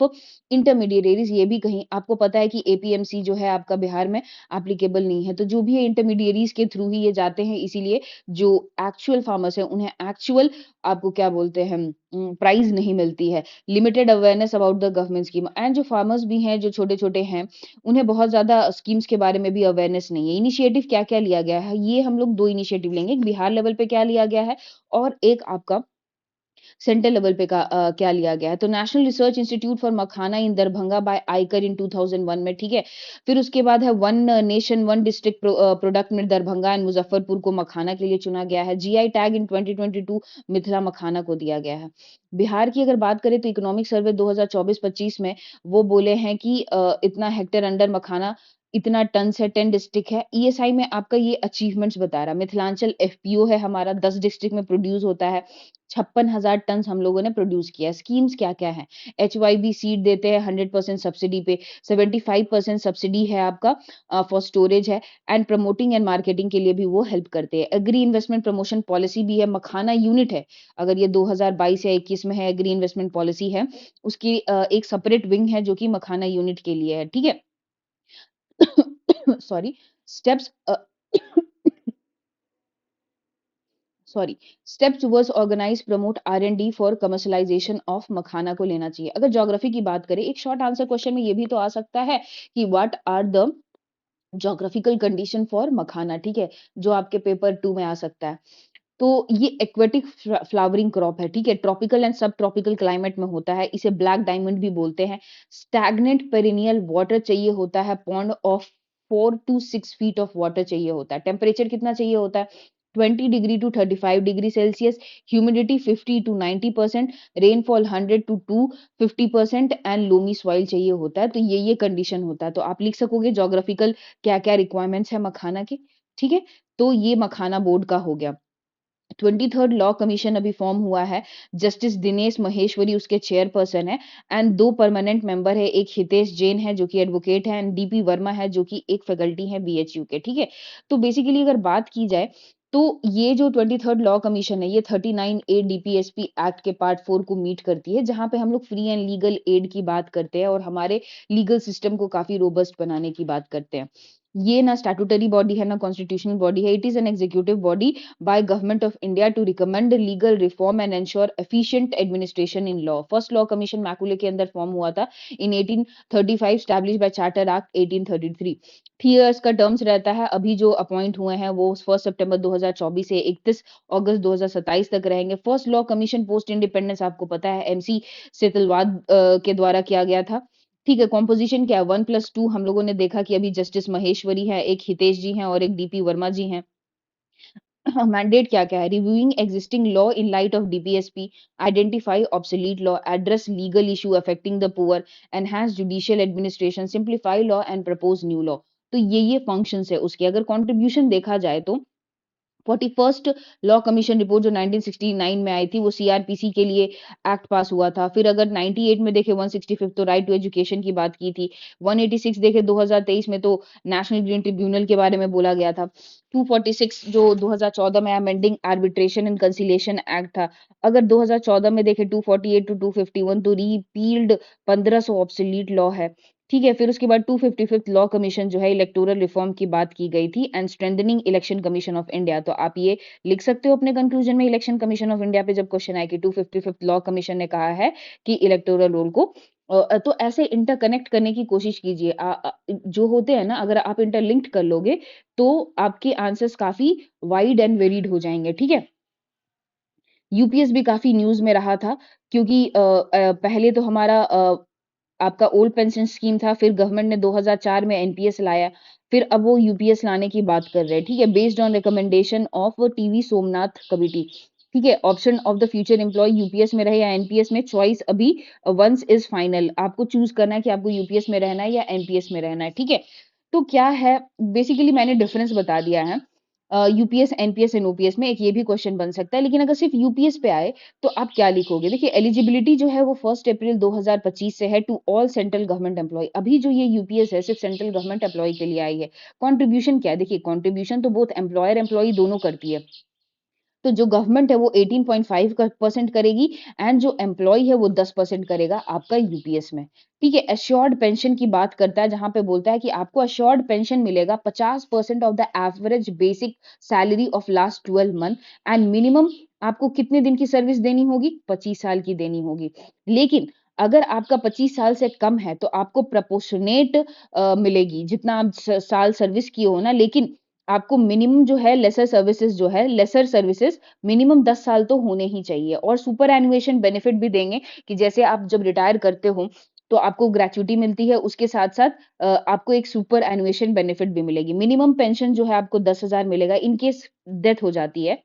intermediaries, ये भी कहीं आपको पता है कि एपीएमसी जो है आपका बिहार में एप्लीकेबल नहीं है, तो जो भी है इंटरमीडिएटरीज के थ्रू ही ये जाते हैं, इसीलिए जो एक्चुअल फार्मर्स हैं उन्हें एक्चुअल आपको क्या बोलते हैं प्राइस नहीं मिलती है। Limited awareness about the government scheme, and जो फार्मर्स भी हैं जो छोटे छोटे हैं उन्हें बहुत ज्यादा स्कीम्स के बारे में भी अवेयरनेस नहीं है। इनिशिएटिव क्या क्या लिया गया है, ये हम लोग दो इनिशिएटिव लेंगे, एक बिहार लेवल पे क्या लिया गया है और एक आपका सेंट्रल लेवल पे क्या लिया गया है। तो national research institute for makhana in Darbhanga by ICAR in 2001 में, ठीक है? फिर उसके बाद है one nation one district product में दरभंगा एंड मुजफ्फरपुर को मखाना के लिए चुना गया है। जीआई टैग इन 2022 मिथिला मखाना को दिया गया है। बिहार की अगर बात करें तो इकोनॉमिक सर्वे 2024-25 में वो बोले हैं कि इतना हेक्टेयर अंडर मखाना, इतना टन्स है, 10 डिस्ट्रिक्ट है। ईएसआई में आपका ये अचीवमेंट्स बता रहा है। मिथिलांचल एफपीओ है हमारा, 10 डिस्ट्रिक्ट में प्रोड्यूस होता है। 56,000 टन हम लोगों ने प्रोड्यूस किया है। स्कीम्स क्या-क्या हैं? एचवाईबी सीड देते हैं 100% सब्सिडी पे, 75% सब्सिडी है आपका फॉर स्टोरेज है, एंड प्रमोटिंग एंड मार्केटिंग के लिए भी वो हेल्प करते हैं। एग्री इन्वेस्टमेंट प्रमोशन पॉलिसी भी है, मखाना यूनिट है। अगर ये 2022 या 21 में है, एग्री इन्वेस्टमेंट पॉलिसी है, उसकी एक सेपरेट विंग है जो कि मखाना यूनिट के लिए है, ठीक है? Sorry, steps sorry, steps towards organise promote R and D for commercialisation of makhana को लेना चाहिए। अगर ज्योग्राफी की बात करें, एक शॉर्ट आंसर क्वेश्चन में ये भी तो आ सकता है कि what are the geographical condition for makhana, ठीक है? जो आपके पेपर 2 में आ सकता है। तो ये एक्वेटिक फ्लावरिंग क्रॉप है, ठीक है? ट्रॉपिकल एंड सब ट्रॉपिकल क्लाइमेट में होता है, इसे ब्लैक डायमंड भी बोलते हैं। स्टैग्नेंट पेरिनियल वाटर चाहिए होता है, pond of 4 to 6 feet of water चाहिए होता है। टेम्परेचर कितना चाहिए होता है? 20 degree to 35 degree Celsius, humidity 50 to 90%, rainfall 100 to 250% and loamy soil चाहिए होता है। तो ये कंडीशन होता है। तो आप लिख सकोगे ज्योग्राफिकल क्या-क्या रिक्वायरमेंट्स है मखाना के, ठीक है? तो ये मखाना बोर्ड का हो गया। 23rd लॉ कमीशन अभी फॉर्म हुआ है। जस्टिस दिनेश महेश्वरी उसके चेयरपर्सन है, एंड 2 परमानेंट मेंबर है, एक हितेश जैन है जो कि एडवोकेट है, एंड डीपी वर्मा है जो कि एक फैकल्टी है बीएचयू के, ठीक है? तो बेसिकली अगर बात की जाए तो ये जो 23rd लॉ कमीशन है, ये 39 ए डीपीएसपी एक्ट के पार्ट 4 को मीट करती है, जहां पे हम लोग फ्री एंड लीगल एड की बात करते हैं और हमारे लीगल सिस्टम को काफी रोबस्ट बनाने की बात करते हैं। ये ना स्टैट्यूटरी बॉडी है ना कॉन्स्टिट्यूशनल बॉडी है, it is an executive body by Government of India to recommend legal reform and ensure efficient administration in law. First law commission Macaulay के अंदर फॉर्म हुआ था in 1835, established by Charter Act 1833। 3 years का terms रहता है। अभी जो appoint हुए हैं वो 1 सितंबर 2024 से 31 अगस्त 2027 तक रहेंगे। First law commission post independence आपको पता है एमसी सेतलवाद के द्वारा किया गया था। ठीक है, कॉम्पोजिशन क्या है? 1+2 हम लोगों ने देखा कि अभी जस्टिस महेश्वरी है, एक हितेश जी हैं और एक डीपी वर्मा जी हैं। मैंडेट क्या-क्या है? Reviewing existing law in light of DPSP, identify obsolete law, address legal issue affecting the poor, enhance judicial administration, simplify law and propose new law. तो ये फंक्शंस है उसके। अगर कंट्रीब्यूशन देखा जाए तो 41st लॉ कमीशन रिपोर्ट जो 1969 में आई थी, वो सीआरपीसी के लिए एक्ट पास हुआ था। फिर अगर 98 में देखें 165 तो राइट टू एजुकेशन की बात की थी। 186 देखें 2023 में तो नेशनल ग्रीन ट्रिब्यूनल के बारे में बोला गया था। 246 जो 2014 में amending arbitration and conciliation act था। अगर 2014 में देखें 248 टू 251 तो रिपील्ड 1500 ऑब्सोलीट लॉ है। ठीक है, फिर उसके बाद 255th लॉ कमीशन जो है इलेक्टोरल रिफॉर्म की बात की गई थी and strengthening election commission of India. तो आप ये लिख सकते हो अपने कंक्लूजन में इलेक्शन कमीशन ऑफ इंडिया पे जब क्वेश्चन आए कि 255th लॉ कमीशन ने कहा है कि इलेक्टोरल रोल को तो ऐसे इंटरकनेक्ट करने की कोशिश कीजिए। जो होते हैं ना, अगर आप इंटरलिंक्ड कर लोगे तो आपके आंसर्स काफी वाइड एंड वेरिड हो जाएंगे। ठीक है, यूपीएस भी काफी न्यूज में रहा था क्योंकि पहले तो हमारा आपका ओल्ड पेंशन स्कीम था, फिर गवर्नमेंट ने 2004 में एनपीएस लाया, फिर अब वो यूपीएस लाने की बात कर रहे हैं। ठीक है, based on recommendation of TV Somnath committee. ठीक है, option of the future employ UPS में रहे या एनपीएस में, चॉइस अभी वंस इज फाइनल। आपको चूज करना है कि आपको यूपीएस में रहना है या एनपीएस में रहना है। ठीक है, तो क्या है, बेसिकली मैंने डिफरेंस बता दिया है यूपीएस, एनपीएस एंड ओपीएस में। एक ये भी क्वेश्चन बन सकता है, लेकिन अगर सिर्फ यूपीएस पे आए तो आप क्या लिखोगे? देखिए, एलिजिबिलिटी जो है वो 1 अप्रैल 2025 से है to all central government employ. अभी जो ये यूपीएस है सिर्फ सेंट्रल गवर्नमेंट एम्प्लॉय के लिए आई है। कंट्रीब्यूशन क्या है? देखिए, कंट्रीब्यूशन तो बोथ एम्प्लॉयर एम्प्लॉय दोनों करती है। तो जो गवर्नमेंट है वो 18.5% करेगी एंड जो एम्प्लॉय है वो 10% करेगा आपका यूपीएस में। ठीक है, एश्योर्ड पेंशन की बात करता है जहां पे बोलता है कि आपको एश्योर्ड पेंशन मिलेगा 50% of the average basic salary of last 12 month and minimum आपको कितने दिन की सर्विस देनी होगी? 25 साल की देनी होगी। लेकिन अगर आपका 25 साल से कम है तो आपको प्रपोर्शनेट मिलेगी जितना आप साल सर्विस किए हो ना। लेकिन आपको मिनिमम जो है लेसर सर्विसेज जो है, लेसर सर्विसेज मिनिमम 10 साल तो होने ही चाहिए। और सुपर एनुएशन बेनिफिट भी देंगे कि जैसे आप जब रिटायर करते हो तो आपको ग्रेच्युटी मिलती है, उसके साथ साथ आपको एक सुपर एनुएशन बेनिफिट भी मिलेगी। मिनिमम पेंशन जो है आपको 10,000 मिलेगा इन केस डेथ हो जाती है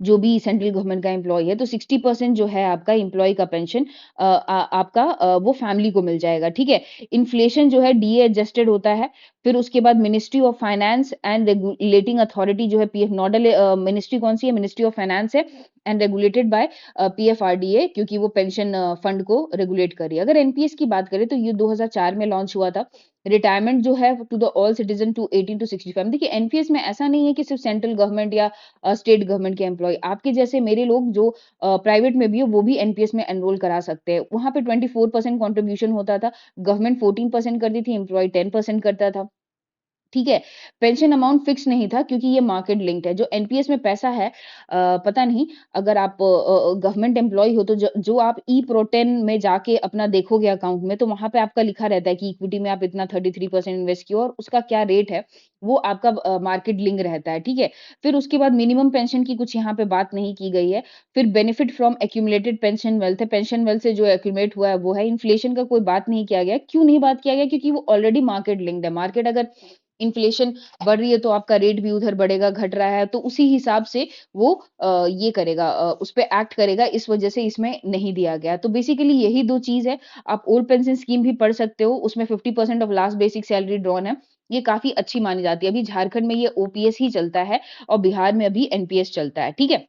जो भी सेंट्रल गवर्नमेंट का एम्प्लॉय है। तो 60% जो है आपका एम्प्लॉय का पेंशन आपका वो फैमिली को मिल जाएगा। ठीक है, इन्फ्लेशन जो है डीए एडजस्टेड होता है। फिर उसके बाद ministry of finance and regulating authority जो है पीएफ नोडल मिनिस्ट्री कौन सी है? मिनिस्ट्री ऑफ फाइनेंस है एंड रेगुलेटेड बाय पीएफआरडीए, क्योंकि वो पेंशन फंड को रेगुलेट कर रही है। अगर एनपीएस की बात करें तो ये 2004 में लॉन्च हुआ था। रिटायरमेंट जो है to the all citizen to 18 to 65। देखिए, एनपीएस में ऐसा नहीं है कि सिर्फ सेंट्रल गवर्नमेंट या स्टेट गवर्नमेंट के एम्प्लॉय, आपके जैसे मेरे लोग जो प्राइवेट में भी हो वो भी एनपीएस में एनरोल करा सकते हैं। वहां पे 24% कंट्रीब्यूशन होता था, गवर्नमेंट 14% करती थी, एम्प्लॉय 10% करता था। ठीक है, पेंशन अमाउंट फिक्स नहीं था क्योंकि ये मार्केट लिंक्ड है। जो एनपीएस में पैसा है पता नहीं, अगर आप गवर्नमेंट एम्प्लॉय हो तो जो आप ई प्रोटेन में जाके अपना देखोगे अकाउंट में तो वहां पे आपका लिखा रहता है कि इक्विटी में आप इतना 33% इन्वेस्ट किया और उसका क्या रेट है वो आपका मार्केट लिंक रहता है। ठीक है, फिर उसके बाद मिनिमम पेंशन की कुछ यहाँ पे बात नहीं की गई है। फिर benefit from accumulated pension wealth है, पेंशन वेल्थ से जो एक्यूमुलेट हुआ है वो है। इन्फ्लेशन का कोई बात नहीं किया गया। क्यों नहीं बात किया गया? क्योंकि वो ऑलरेडी मार्केट लिंक्ड है। मार्केट अगर इन्फ्लेशन बढ़ रही है तो आपका रेट भी उधर बढ़ेगा, घट रहा है तो उसी हिसाब से वो ये करेगा, उस पे एक्ट करेगा। इस वजह से इसमें नहीं दिया गया। तो बेसिकली यही 2 चीज़ है। आप ओल्ड पेंशन स्कीम भी पढ़ सकते हो, उसमें 50% of last basic salary drawn है। ये काफ़ी अच्छी मानी जाती है। अभी झारखंड में ये ओपीएस ही चलता है और बिहार में अभी एनपीएस चलता है। ठीक है?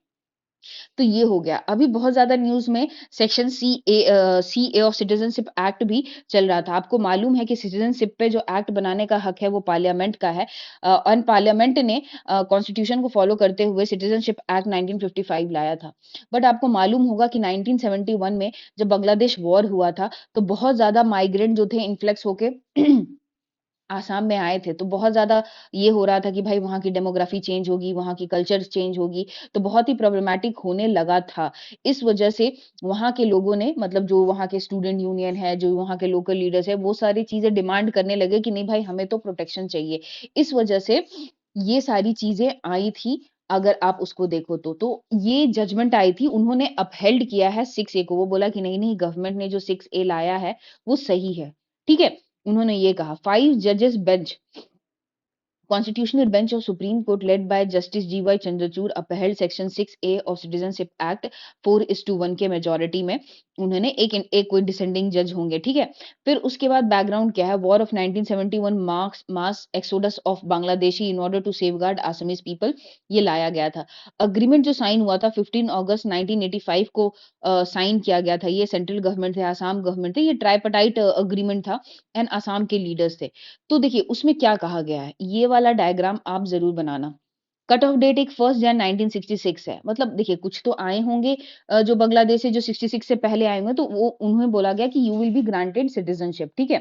तो ये हो गया। अभी बहुत ज़्यादा न्यूज़ में section CA of citizenship act भी चल रहा था। आपको मालूम है कि सिटीज़नशिप पे जो एक्ट बनाने का हक है वो पार्लियामेंट का है। और पार्लियामेंट ने कॉन्स्टिट्यूशन को फॉलो करते हुए सिटीज़नशिप एक्ट 1955 लाया था। बट आपको मालूम होगा कि 1971 में जब बांग्लादेश वॉर हुआ था, तो बहुत ज़्यादा माइग्रेंट जो थे इन्फ्लक्स होके आसाम में आए थे। तो बहुत ज़्यादा ये हो रहा था कि भाई वहाँ की डेमोग्राफी चेंज होगी, वहाँ की कल्चर चेंज होगी, तो बहुत ही प्रॉब्लमैटिक होने लगा था। इस वजह से वहाँ के लोगों ने, मतलब जो वहाँ के स्टूडेंट यूनियन है, जो वहाँ के लोकल लीडर्स हैं, वो सारी चीज़ें डिमांड करने लगे कि नहीं भाई हमें तो प्रोटेक्शन चाहिए। इस वजह से ये सारी चीज़ें आई थी, अगर आप उसको देखो तो। तो ये जजमेंट आई थी, उन्होंने अपहेल्ड किया है 6A को। वो बोला कि नहीं-नहीं, गवर्नमेंट ने जो 6A लाया है, वो सही है। ठीक है? उन्होंने ये कहा 5 जजेस bench Constitutional bench of Supreme Court led by Justice G.Y. Chandrachud upheld Section 6A of Citizenship Act 4:1 के मेजोरिटी में उन्होंने एक कोई डिसेंडिंग जज होंगे, ठीक है। फिर उसके बाद बैकग्राउंड क्या है, war of 1971 mass exodus of Bangladeshi in order to safeguard Assamese people, ये लाया गया था। अग्रीमेंट जो साइन हुआ था 15 अगस्त 1985 को साइन किया गया था, ये सेंट्रल गवर्नमेंट थे, आसाम गवर्नमेंट थे, ये ट्राइपार्टाइट अग्रीमेंट था एंड आसाम के लीडर्स थे। तो देखिए उसमें क्या कहा गया है, ये वाला डायग्राम आप जरूर बनाना। कट ऑफ डेट एक 1 जनवरी 1966 है, मतलब देखिए कुछ तो आए होंगे जो बांग्लादेश से जो 66 से पहले आए होंगे, तो वो उन्हें बोला गया कि you will be granted citizenship, ठीक है।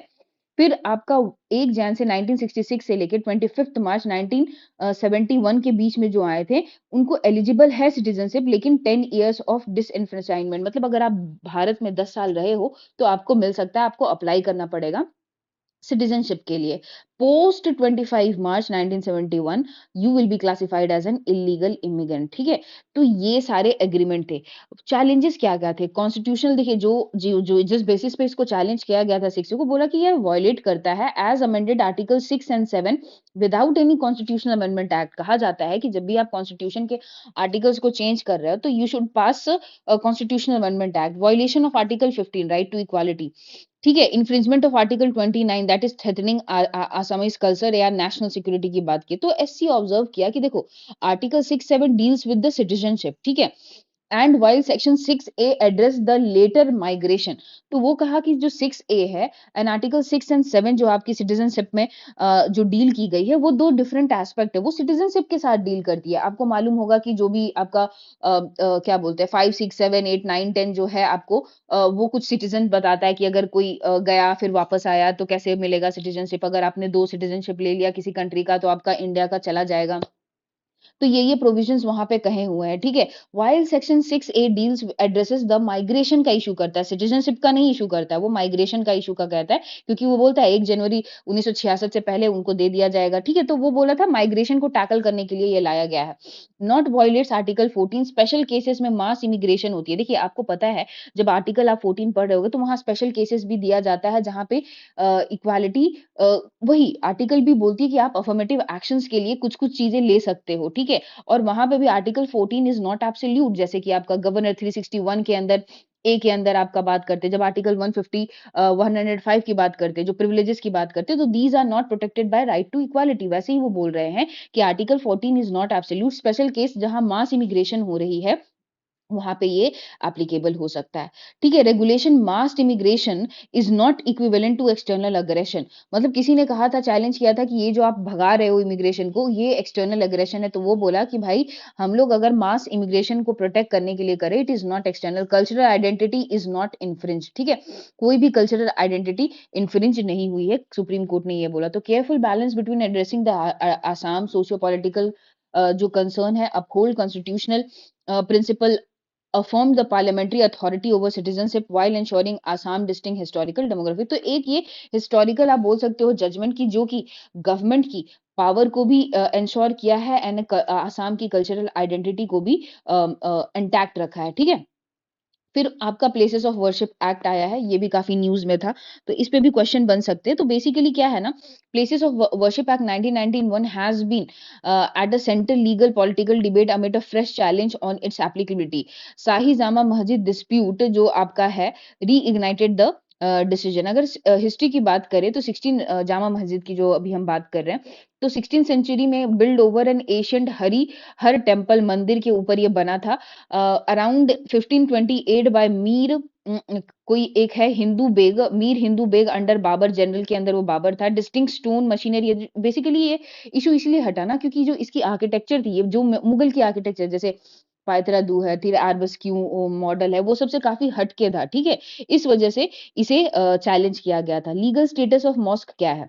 फिर आपका 1 जनवरी से 1966 से लेके 25 मार्च 1971 के बीच में जो आए थे, उनको एलिजिबल है सिटीजनशिप, लेकिन 10 इयर्स ऑफ डिसएनफ्रेंचाइजमेंट, मतलब अगर आप भारत में 10 साल रहे हो तो आपको मिल सकता है, आपको अप्लाई करना पड़ेगा सिटीजनशिप के लिए। Post 25 March 1971 you will be classified as an illegal immigrant, ठीक है। तो ये सारे एग्रीमेंट थे। चैलेंजेस क्या क्या थे, कॉन्स्टिट्यूशनल देखिए जो जो जो जिस बेसिस पे इसको चैलेंज किया गया था 6 को, बोला कि ये वायलेट करता है as amended article 6 and 7 without any constitutional amendment act. कहा जाता है कि जब भी आप कॉन्स्टिट्यूशन के आर्टिकल्स को चेंज कर रहे हो तो you should pass constitutional amendment act. Violation of article 15 right to equality, ठीक है। Infringement of article 29 that is threatening Assamese culture या नेशनल सिक्योरिटी की बात की, तो एससी ऑब्जर्व किया कि देखो article 6-7 deals with the citizenship, ठीक है। And while section 6A address the latter migration, तो वो कहा कि जो 6A है एंड आर्टिकल 6 एंड 7 जो आपकी सिटीजनशिप में जो डील की गई है, वो दो डिफरेंट एस्पेक्ट है, वो सिटीजनशिप के साथ डील करती है। आपको मालूम होगा कि जो भी आपका क्या बोलते हैं 5 6 7 8 9 10 जो है आपको वो कुछ सिटीजन बताता है कि अगर कोई गया फिर वापस आया तो कैसे मिलेगा सिटीजनशिप, अगर आपने 2 सिटीजनशिप ले लिया किसी कंट्री का तो आपका इंडिया का चला जाएगा। तो ये प्रोविजंस वहां पे कहे हुए हैं, ठीक है। While section 6A deals addresses the migration का इशू करता है, सिटीजनशिप का नहीं इशू करता है, वो माइग्रेशन का इशू का कहता है, क्योंकि वो बोलता है 1 जनवरी 1966 से पहले उनको दे दिया जाएगा, ठीक है। तो वो बोला था माइग्रेशन को टैकल करने के लिए ये लाया गया है। Not violets article 14, special cases में मास इमिग्रेशन होती है। देखिए आपको पता है जब आर्टिकल आप 14 पढ़ रहे होगे तो वहां स्पेशल केसेस भी दिया जाता है जहां पे इक्वालिटी, वही आर्टिकल भी बोलती है कि आप अफर्मेटिव एक्शंस के लिए कुछ कुछ चीजें ले सकते हो, ठीक है। और वहां पे भी आर्टिकल 14 इज नॉट एब्सोल्यूट, जैसे कि आपका गवर्नर 361 के अंदर ए के अंदर आपका बात करते हैं, जब आर्टिकल 150 105 की बात करते हैं, जो प्रिविलेजेस की बात करते हैं, तो these are not protected by right to equality. वैसे ही वो बोल रहे हैं कि article 14 is not absolute, special case जहां मास इमिग्रेशन हो रही है वहां पे ये एप्लीकेबल हो सकता है, ठीक है। Regulation mass immigration is not equivalent to external aggression, मतलब किसी ने कहा था, चैलेंज किया था कि ये जो आप भगा रहे हो इमिग्रेशन को ये एक्सटर्नल अग्रेशन है, तो वो बोला कि भाई हम लोग अगर मास इमिग्रेशन को प्रोटेक्ट करने के लिए करें, it is not external, cultural identity is not infringe, ठीक है। कोई भी कल्चरल आइडेंटिटी इन्फ्रिंज नहीं हुई है, सुप्रीम कोर्ट ने ये बोला। तो careful balance between addressing the Assam socio political जो कंसर्न है, uphold constitutional principle, affirm the parliamentary authority over citizenship while ensuring Assam distinct historical demography। तो एक ये हिस्टोरिकल आप बोल सकते हो जजमेंट की, जो कि गवर्नमेंट की पावर को भी इंश्योर किया है एंड आसाम की कल्चरल आइडेंटिटी को भी इंटैक्ट रखा है, ठीक है। फिर आपका प्लेसेस ऑफ वर्शिप एक्ट आया है, ये भी काफी न्यूज में था, तो इस पे भी क्वेश्चन बन सकते हैं। तो बेसिकली क्या है ना, places of worship act 1991 has been at the central legal political debate amid a fresh challenge on its applicability. Shahi Jama Masjid dispute जो आपका है री इग्नाइटेड द डिसीजन। अगर हिस्ट्री की बात करें तो 16 जामा मस्जिद की जो अभी हम बात कर रहे हैं, तो 16 सेंचुरी में बिल्ड ओवर एन एशियंट हर टेम्पल मंदिर के ऊपर ये बना था। अराउंड 1528 बाय मीर कोई एक है हिंदू बेग, मीर हिंदू बेग अंडर बाबर जनरल के अंदर वो बाबर था। डिस्टिंक्ट स्टोन मशीनरी, बेसिकली ये इशू इसलिए हटा ना क्योंकि जो इसकी आर्किटेक्चर थी, ये जो मुगल की आर्किटेक्चर जैसे पायतरा दू है, फिर आरबस क्यू मॉडल है, वो सबसे काफी हटके था, ठीक है। इस वजह से इसे चैलेंज किया गया था। लीगल स्टेटस ऑफ मॉस्क क्या है,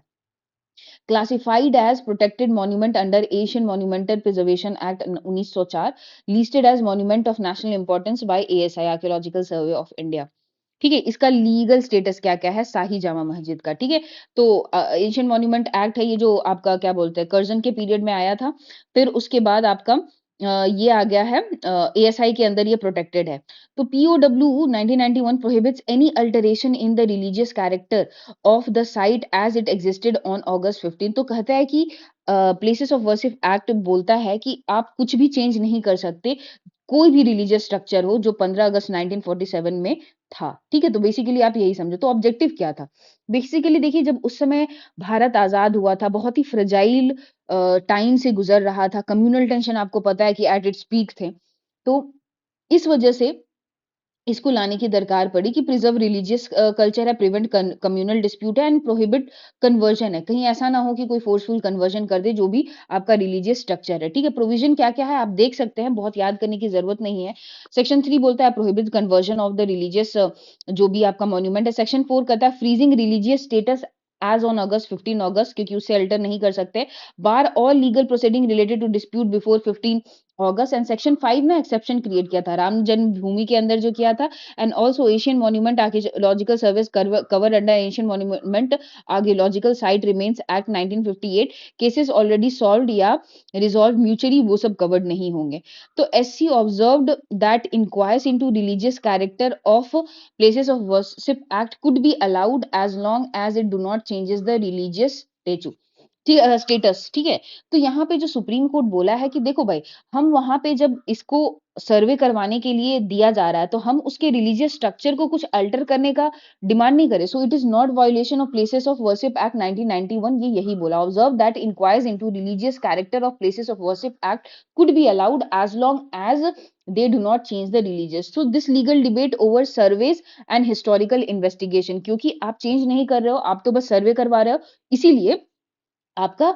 classified as protected monument under Asian Monumental Preservation Act 1904, listed as monument of national importance by ASI Archaeological Survey of India। ठीक है, इसका लीगल स्टेटस क्या क्या है शाही जामा मस्जिद का, ठीक है। तो एशियन मॉन्यूमेंट एक्ट है ये, जो आपका क्या बोलते हैं कर्जन के पीरियड में आया था। फिर उसके बाद आपका ये आ गया है, एएसआई के अंदर ये प्रोटेक्टेड है। तो POW 1991 prohibits any alteration in the religious character of the site as it existed on August 15। तो कहता है कि प्लेसेस ऑफ वर्शिप एक्ट बोलता है कि आप कुछ भी चेंज नहीं कर सकते, कोई भी रिलीजियस स्ट्रक्चर हो जो 15 अगस्त 1947 में था। ठीक है, तो बेसिकली आप यही समझो। तो ऑब्जेक्टिव क्या था? बेसिकली देखिए, जब उस समय भारत आजाद हुआ था, बहुत ही फ्रेजाइल टाइम से गुजर रहा था, कम्युनल टेंशन आपको पता है कि एट इट्स पीक थे। तो इस वजह से इसको लाने की दरकार पड़ी कि प्रिजर्व रिलीजियस कल्चर है, प्रिवेंट कम्युनल डिस्प्यूट है एंड प्रोहिबिट कन्वर्जन है। कहीं ऐसा ना हो कि कोई फोर्सफुल कन्वर्जन कर दे जो भी आपका रिलीजियस स्ट्रक्चर है। ठीक है, प्रोविजन क्या क्या है आप देख सकते हैं, बहुत याद करने की जरूरत नहीं है। सेक्शन 3 बोलता है prohibit conversion of the religious, जो भी आपका मॉन्यूमेंट है। सेक्शन 4 कहता है freezing religious status as on August 15 अगस्त, क्योंकि उससे अल्टर नहीं कर सकते। Bar all legal proceeding related to dispute before 15 अगस्त। एंड सेक्शन 5 ना एक्सेप्शन क्रिएट किया था राम जन्मभूमि के अंदर जो किया था। And also Asian monument archaeological service cover under Asian monument archaeological site remains act 1958। Cases already solved या रिजॉल्व म्यूचुअली वो सब कवर्ड नहीं होंगे। तो SC observed that inquires into religious character of places of worship act could be allowed as long as it do not changes the religious statue, status. ठीक है, तो यहाँ पे जो सुप्रीम कोर्ट बोला है कि देखो भाई, हम वहां पे जब इसको सर्वे करवाने के लिए दिया जा रहा है तो हम उसके रिलीजियस स्ट्रक्चर को कुछ अल्टर करने का डिमांड नहीं करें। So it is not violation of places of worship act 1991, ये यही बोला। Observe that inquires into religious character of places of worship act could be allowed as long as they do not change the religious। so this legal debate over surveys and historical investigation, क्योंकि आप change नहीं कर रहे हो, आप तो बस सर्वे करवा रहे हो, इसीलिए आपका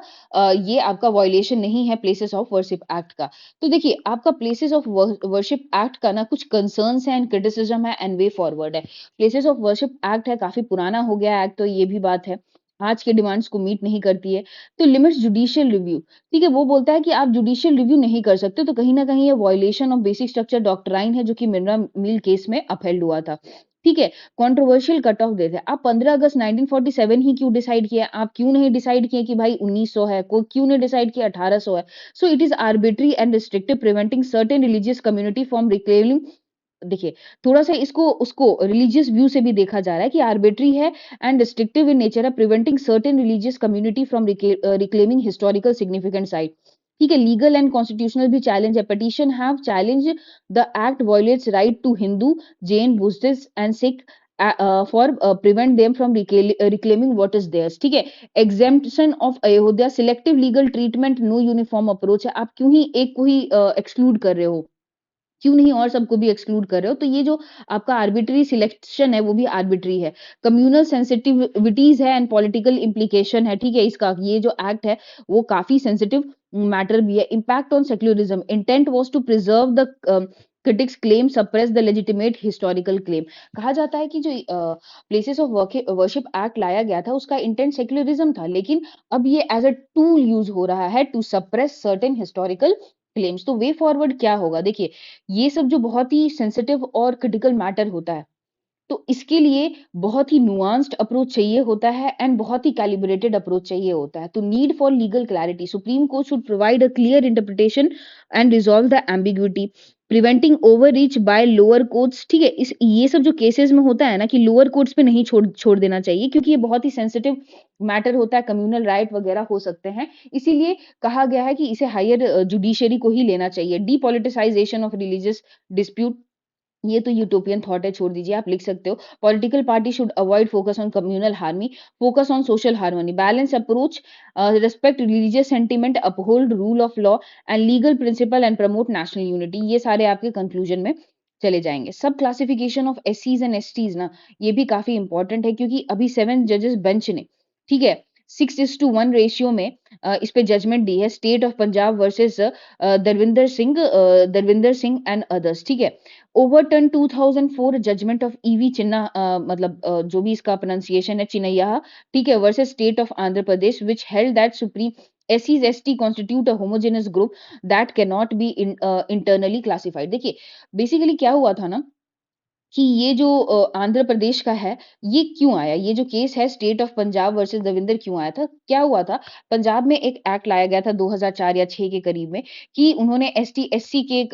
ये आपका वायलेशन नहीं है प्लेसेस ऑफ वर्शिप एक्ट का। तो देखिए, आपका प्लेसेस ऑफ वर्शिप एक्ट का ना कुछ कंसर्न्स है एंड क्रिटिसिज्म है एंड वे फॉरवर्ड है। प्लेसेस ऑफ वर्शिप एक्ट है, काफी पुराना हो गया एक्ट, तो ये भी बात है, आज के डिमांड्स को मीट नहीं करती है। तो लिमिट्स जुडिशियल रिव्यू। ठीक है, वो बोलता है कि आप जुडिशियल रिव्यू नहीं कर सकते, तो कहीं ना कहीं ये violation of basic structure doctrine है, जो कि मिनरा मिल केस में अपहेल्ड हुआ था। ठीक है, कंट्रोवर्शियल कट ऑफ देते हैं। आप 15 अगस्त 1947 ही क्यों डिसाइड किया? आप क्यों नहीं डिसाइड किए कि भाई 1900 है? कोई क्यों नहीं डिसाइड किया 1800 है? So it is arbitrary and restrictive, preventing certain religious community from reclaiming. देखिए, थोड़ा सा इसको उसको रिलीजियस व्यू से भी देखा जा रहा है कि आर्बिट्री है एंड रिस्ट्रिक्टिव इन नेचर है, preventing certain religious community from reclaiming historical significant site. ठीक है, लीगल एंड कॉन्स्टिट्यूशनल भी चैलेंज है। Petition have challenge the act violates right to Hindu, Jain, Buddhist and Sikh for prevent them from reclaiming what is theirs. ठीक है, exemption of Ayodhya, selective legal treatment, no uniform approach है। आप क्यों ही एक को ही एक्सक्लूड कर रहे हो, क्यों नहीं और सबको भी एक्सक्लूड कर रहे हो? तो ये जो आपका आर्बिट्री सिलेक्शन है वो भी आर्बिट्री है। कम्युनल सेंसिटिविटीज है एंड पॉलिटिकल इम्प्लीकेशन है। ठीक है, इसका ये जो एक्ट है वो काफी सेंसिटिव मैटर भी है। Impact on secularism, intent was to preserve the critics claim, suppress the legitimate historical claim. कहा जाता है कि जो प्लेसेस ऑफ वर्शिप एक्ट लाया गया था उसका इंटेंट सेक्युलरिज्म था, लेकिन अब ये एज अ टूल यूज हो रहा है to suppress certain historical claims. तो वे फॉरवर्ड क्या होगा? देखिए, ये सब जो बहुत ही सेंसिटिव और क्रिटिकल मैटर होता है, तो इसके लिए बहुत ही नुआंस्ड अप्रोच चाहिए होता है एंड बहुत ही कैलिब्रेटेड अप्रोच चाहिए होता है। तो need for legal clarity, supreme court should provide a clear interpretation and resolve the ambiguity, preventing over reach by lower courts. ठीक है, इस ये सब जो केसेस में होता है ना कि लोअर कोर्ट्स पे नहीं छोड़ छोड़ देना चाहिए, क्योंकि ये बहुत ही सेंसिटिव मैटर होता है, कम्युनल राइट वगैरह हो सकते हैं। इसीलिए कहा गया है कि इसे हायर जुडिशरी को ही लेना चाहिए। डीपॉलिटिसाइजेशन ऑफ रिलीजियस डिस्प्यूट, ये तो यूटोपियन थॉट है, छोड़ दीजिए, आप लिख सकते हो। Political party should avoid focus on communal harmony, focus on social harmony, balance approach, respect religious sentiment, uphold rule of law and legal principal and promote national unity. ये सारे आपके कंक्लूजन में चले जाएंगे। सब क्लासिफिकेशन ऑफ एससीज एंड एसटीज ना, ये भी काफी इंपॉर्टेंट है, क्योंकि अभी 7 जजेस बेंच ने, ठीक है, 6:1 रेशियो में इस पे जजमेंट दी है। State of Punjab versus Darvinder Singh and others. ठीक है, overturn 2004 judgment of EV Chinna, मतलब जो भी इसका प्रोनाउंसिएशन है, चिन्नैया, ठीक है, versus state of Andhra Pradesh, which held that supreme एससीज ST constitute a homogeneous group that can not be internally classified. देखिए, बेसिकली क्या हुआ था ना कि ये जो आंध्र प्रदेश का है, ये क्यों आया? ये जो केस है state of Punjab versus Devendra क्यों आया था? क्या हुआ था? पंजाब में एक एक्ट लाया गया था 2004 या 6 के करीब में कि उन्होंने एसटी-एससी के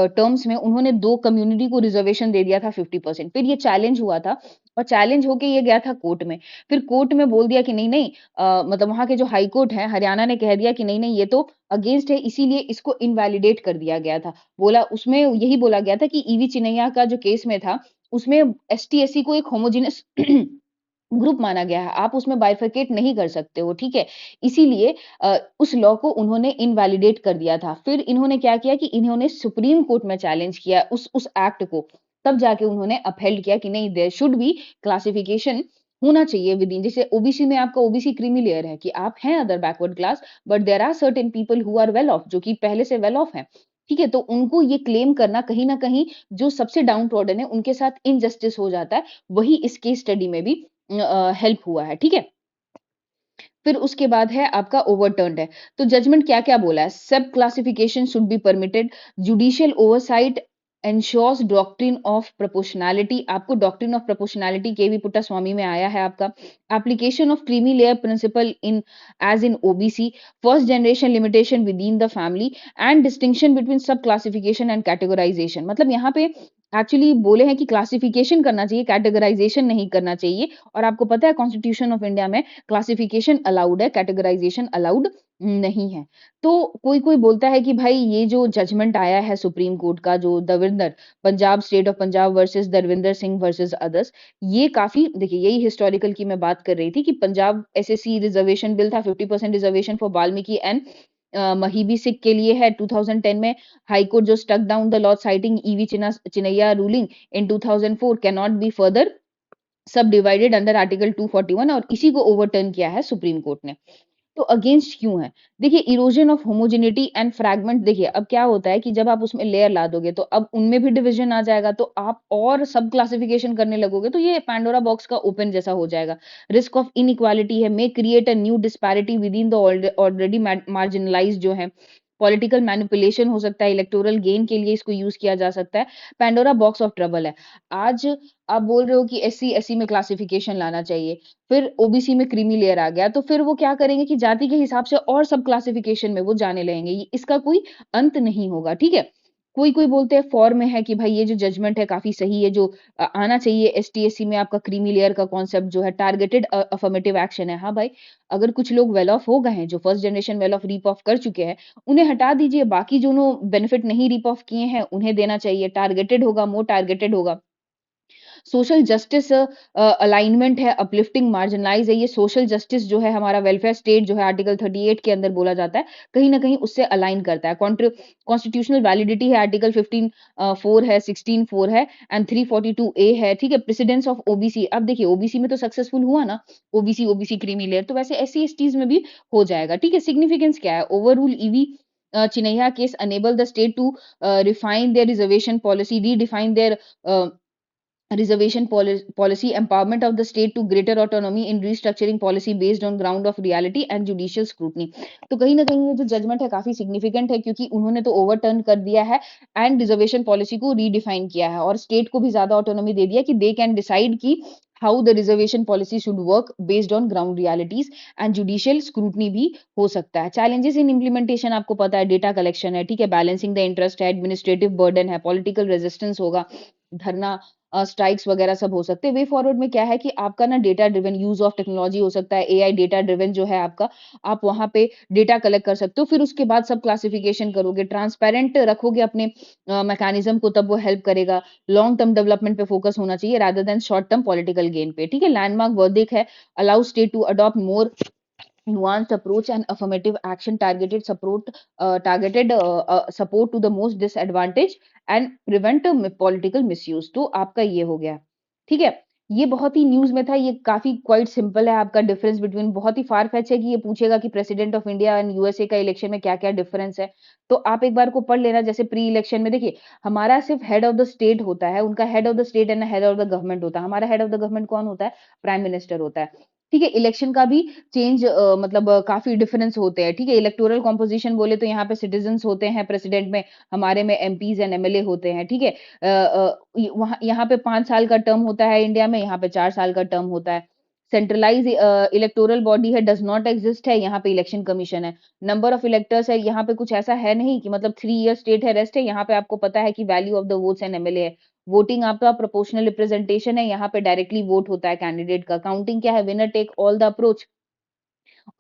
टर्म्स में उन्होंने 2 कम्युनिटी को रिजर्वेशन दे दिया था 50%। फिर ये चैलेंज हुआ था और चैलेंज होके ये गया था कोर्ट में। फिर कोर्ट में बोल दिया कि नहीं-नहीं मतलब वहाँ के जो हाई कोर्ट है, हरियाणा ने कह दिया कि नहीं-नहीं ये तो अगेंस्ट है, इसीलिए इसको इनवैलिडेट कर दिया गया था। बोला उसमें यही बोला गया था कि ईवी चिनैया का जो केस में था, उसमें एसटी-एससी को एक होमोजेनस ग्रुप माना गया है। आप उसमें बाइफरकेट नहीं कर सकते हो, ठीक है? इसीलिए उस लॉ को उन्होंने इनवैलिडेट कर दिया था। फिर इन्होंने क्या किया कि इन्होंने सुप्रीम कोर्ट में चैलेंज किया उस एक्ट को। तब जाके उन्होंने अपहेल्ड किया कि नहीं देयर शुड बी क्लासिफिकेशन होना चाहिए विदिन जैसे ओबीसी में आपका ओबीसी क्रीमी लेयर है कि आप हैं other backward class but there are certain people who are well off जो कि पहले से वेल ऑफ हैं। ठीक है? तो उनको ये क्लेम करना कहीं न कहीं जो सबसे डाउन ट्रॉडन है उनके साथ इनजस्टिस हो जाता है। वही इस केस स्टडी में भी हेल्प हुआ है, ठीक है? फिर उसके बाद है आपका ओवरटर्न्ड है। तो जजमेंट क्या-क्या बोला है? Sub classification should be permitted, judicial oversight ensures doctrine of proportionality आपको doctrine of proportionality KV Puttaswamy में आया है आपका। Application of creamy layer principle in as in OBC, first generation limitation within the family and distinction between sub classification and categorisation मतलब यहाँ पे actually बोले हैं कि क्लासिफिकेशन करना चाहिए, कैटेगराइजेशन नहीं करना चाहिए और आपको पता है कॉन्स्टिट्यूशन ऑफ इंडिया में क्लासिफिकेशन अलाउड है, कैटेगराइजेशन अलाउड नहीं है। तो कोई-कोई बोलता है कि भाई ये जो जजमेंट आया है सुप्रीम कोर्ट का जो Davinder Punjab state of Punjab versus Darvinder Singh versus others, ये काफ़ी देखिए यही हिस्टोरिकल की मैं बात कर रही थी कि पंजाब एसएससी रिजर्वेशन बिल था 50% reservation for Valmiki and Mazhabi Sikh के लिए है 2010 में हाई कोर्ट जो struck down the law citing EV Chinnaiah ruling in 2004 can not be further sub divided under article 241 और इसी को ओवरटर्न किया है सुप्रीम कोर्ट ने। तो अगेंस्ट क्यों है? देखिए erosion of homogeneity and fragment देखिए अब क्या होता है कि जब आप उसमें लेयर ला दोगे तो अब उनमें भी डिवीजन आ जाएगा तो आप और सब क्लासिफिकेशन करने लगोगे तो ये पैंडोरा बॉक्स का ओपन जैसा हो जाएगा। रिस्क ऑफ इनइक्वालिटी है may create a new disparity with in the already marginalised जो है। पॉलिटिकल मैनिपुलेशन हो सकता है, इलेक्टोरल गेन के लिए इसको यूज़ किया जा सकता है। पैंडोरा बॉक्स ऑफ ट्रबल है। आज आप बोल रहे हो कि एससी एससी में क्लासिफिकेशन लाना चाहिए। फिर ओबीसी में क्रीमी लेयर आ गया, तो फिर वो क्या करेंगे कि जाति के हिसाब से और सब क्लासिफिकेशन में वो जाने लगेंगे। इसका कोई अंत नहीं होगा, ठीक है? कोई-कोई बोलते हैं फॉर में है कि भाई ये जो जजमेंट है काफ़ी सही है, जो आना चाहिए एसटी-एससी में आपका क्रीमी लेयर का कॉन्सेप्ट जो है टारगेटेड अफर्मेटिव एक्शन है। हाँ भाई, अगर कुछ लोग वेल ऑफ हो गए हैं, जो first generation well off reap off कर चुके हैं, उन्हें हटा दीजिए, बाकी जो बेनिफिट नहीं रीप ऑफ किए हैं, उन्हें देना चाहिए। टारगेटेड होगा, मोर टारगेटेड होगा। सोशल जस्टिस अलाइनमेंट है, अपलिफ्टिंग मार्जिनलाइज़ है, ये सोशल जस्टिस जो है हमारा वेलफेयर स्टेट जो है आर्टिकल 38 के अंदर बोला जाता है, कहीं न कहीं उससे अलाइन करता है। कॉन्स्टिट्यूशनल वैलिडिटी है आर्टिकल 15 4 है, 16 4 है एंड 342 ए है, ठीक है? प्रेसिडेंस ऑफ ओबीसी अब देखिए ओबीसी में तो सक्सेसफुल हुआ ना, ओबीसी क्रीमी लेयर, तो वैसे एससी-एसटीज़ में भी हो जाएगा, ठीक है? सिग्निफिकेंस क्या है? Overrule EV Chinnaiah case enable the state to refine their reservation policy, redefine their uh, reservation policy empowerment of the state to greater autonomy in restructuring policy based on ground of reality and judicial scrutiny तो कहीं ना कहीं ये जो judgement है काफी significant है क्योंकि उन्होंने तो ओवरटर्न कर दिया है एंड रिजर्वेशन पॉलिसी को रीडिफाइन किया है और स्टेट को भी ज्यादा ऑटोनॉमी दे दिया कि दे कैन डिसाइड की how the reservation policy should work based on ground realities and judicial scrutiny भी हो सकता है चैलेंजेस इन इम्प्लीमेंटेशन आपको पता है डेटा कलेक्शन है ठीक है बैलेंसिंग द इंटरेस्ट है एडमिनिस्ट्रेटिव बर्डन है पॉलिटिकल रेजिस्टेंस होगा धरना स्ट्राइक्स वगैरह सब हो सकते हैं वे फॉरवर्ड में क्या है कि आपका ना data driven use of technology हो सकता है एआई डेटा ड्रिवन जो है आपका आप वहां पे डेटा कलेक्ट कर सकते हो फिर उसके बाद सब क्लासिफिकेशन करोगे ट्रांसपेरेंट रखोगे अपने मैकेनिज्म को तब वो हेल्प करेगा लॉन्ग टर्म डेवलपमेंट पे फोकस होना चाहिए rather than short term political gain पे ठीक है लैंडमार्क वर्डिक है allow state to adopt more nuanced approach and affirmative action targeted support to the most disadvantaged and prevent political misuse तो आपका ये हो गया ठीक है ये बहुत ही न्यूज में था ये काफी क्वाइट सिंपल है आपका डिफरेंस बिटवीन बहुत ही फार फेच है कि ये पूछेगा कि president of India and USA का इलेक्शन में क्या क्या डिफरेंस है तो आप एक बार को पढ़ लेना जैसे प्री इलेक्शन में देखिए हमारा सिर्फ हेड ऑफ द स्टेट होता है उनका head of the state and head of the government होता है हमारा हेड ऑफ द गवर्नमेंट कौन होता है प्राइम मिनिस्टर होता है ठीक है? इलेक्शन का भी चेंज मतलब काफ़ी डिफरेंस होते हैं, ठीक है? इलेक्टोरल कंपोज़िशन बोले तो यहाँ पे सिटिज़न्स होते हैं प्रेसिडेंट में, हमारे में एमपीज़ एंड एमएलए होते हैं, ठीक है? य वहाँ यहाँ पे 5 साल का टर्म होता है इंडिया में, यहाँ पे 4 साल का टर्म होता है। सेंट्रलाइज़ इलेक्टोरल बॉडी है, डज़ नॉट एक्सिस्ट है, यहाँ पे इलेक्शन कमीशन है। नंबर ऑफ इलेक्टर्स है, यहाँ पे कुछ ऐसा है नहीं कि मतलब 3 ईयर स्टेट है, रेस्ट है, यहाँ पे आपको पता है कि value of the votes and MLA है। वोटिंग आपका प्रोपोर्शनल रिप्रेजेंटेशन है, यहाँ पे डायरेक्टली वोट होता है कैंडिडेट का। काउंटिंग क्या है? Winner take all the approach.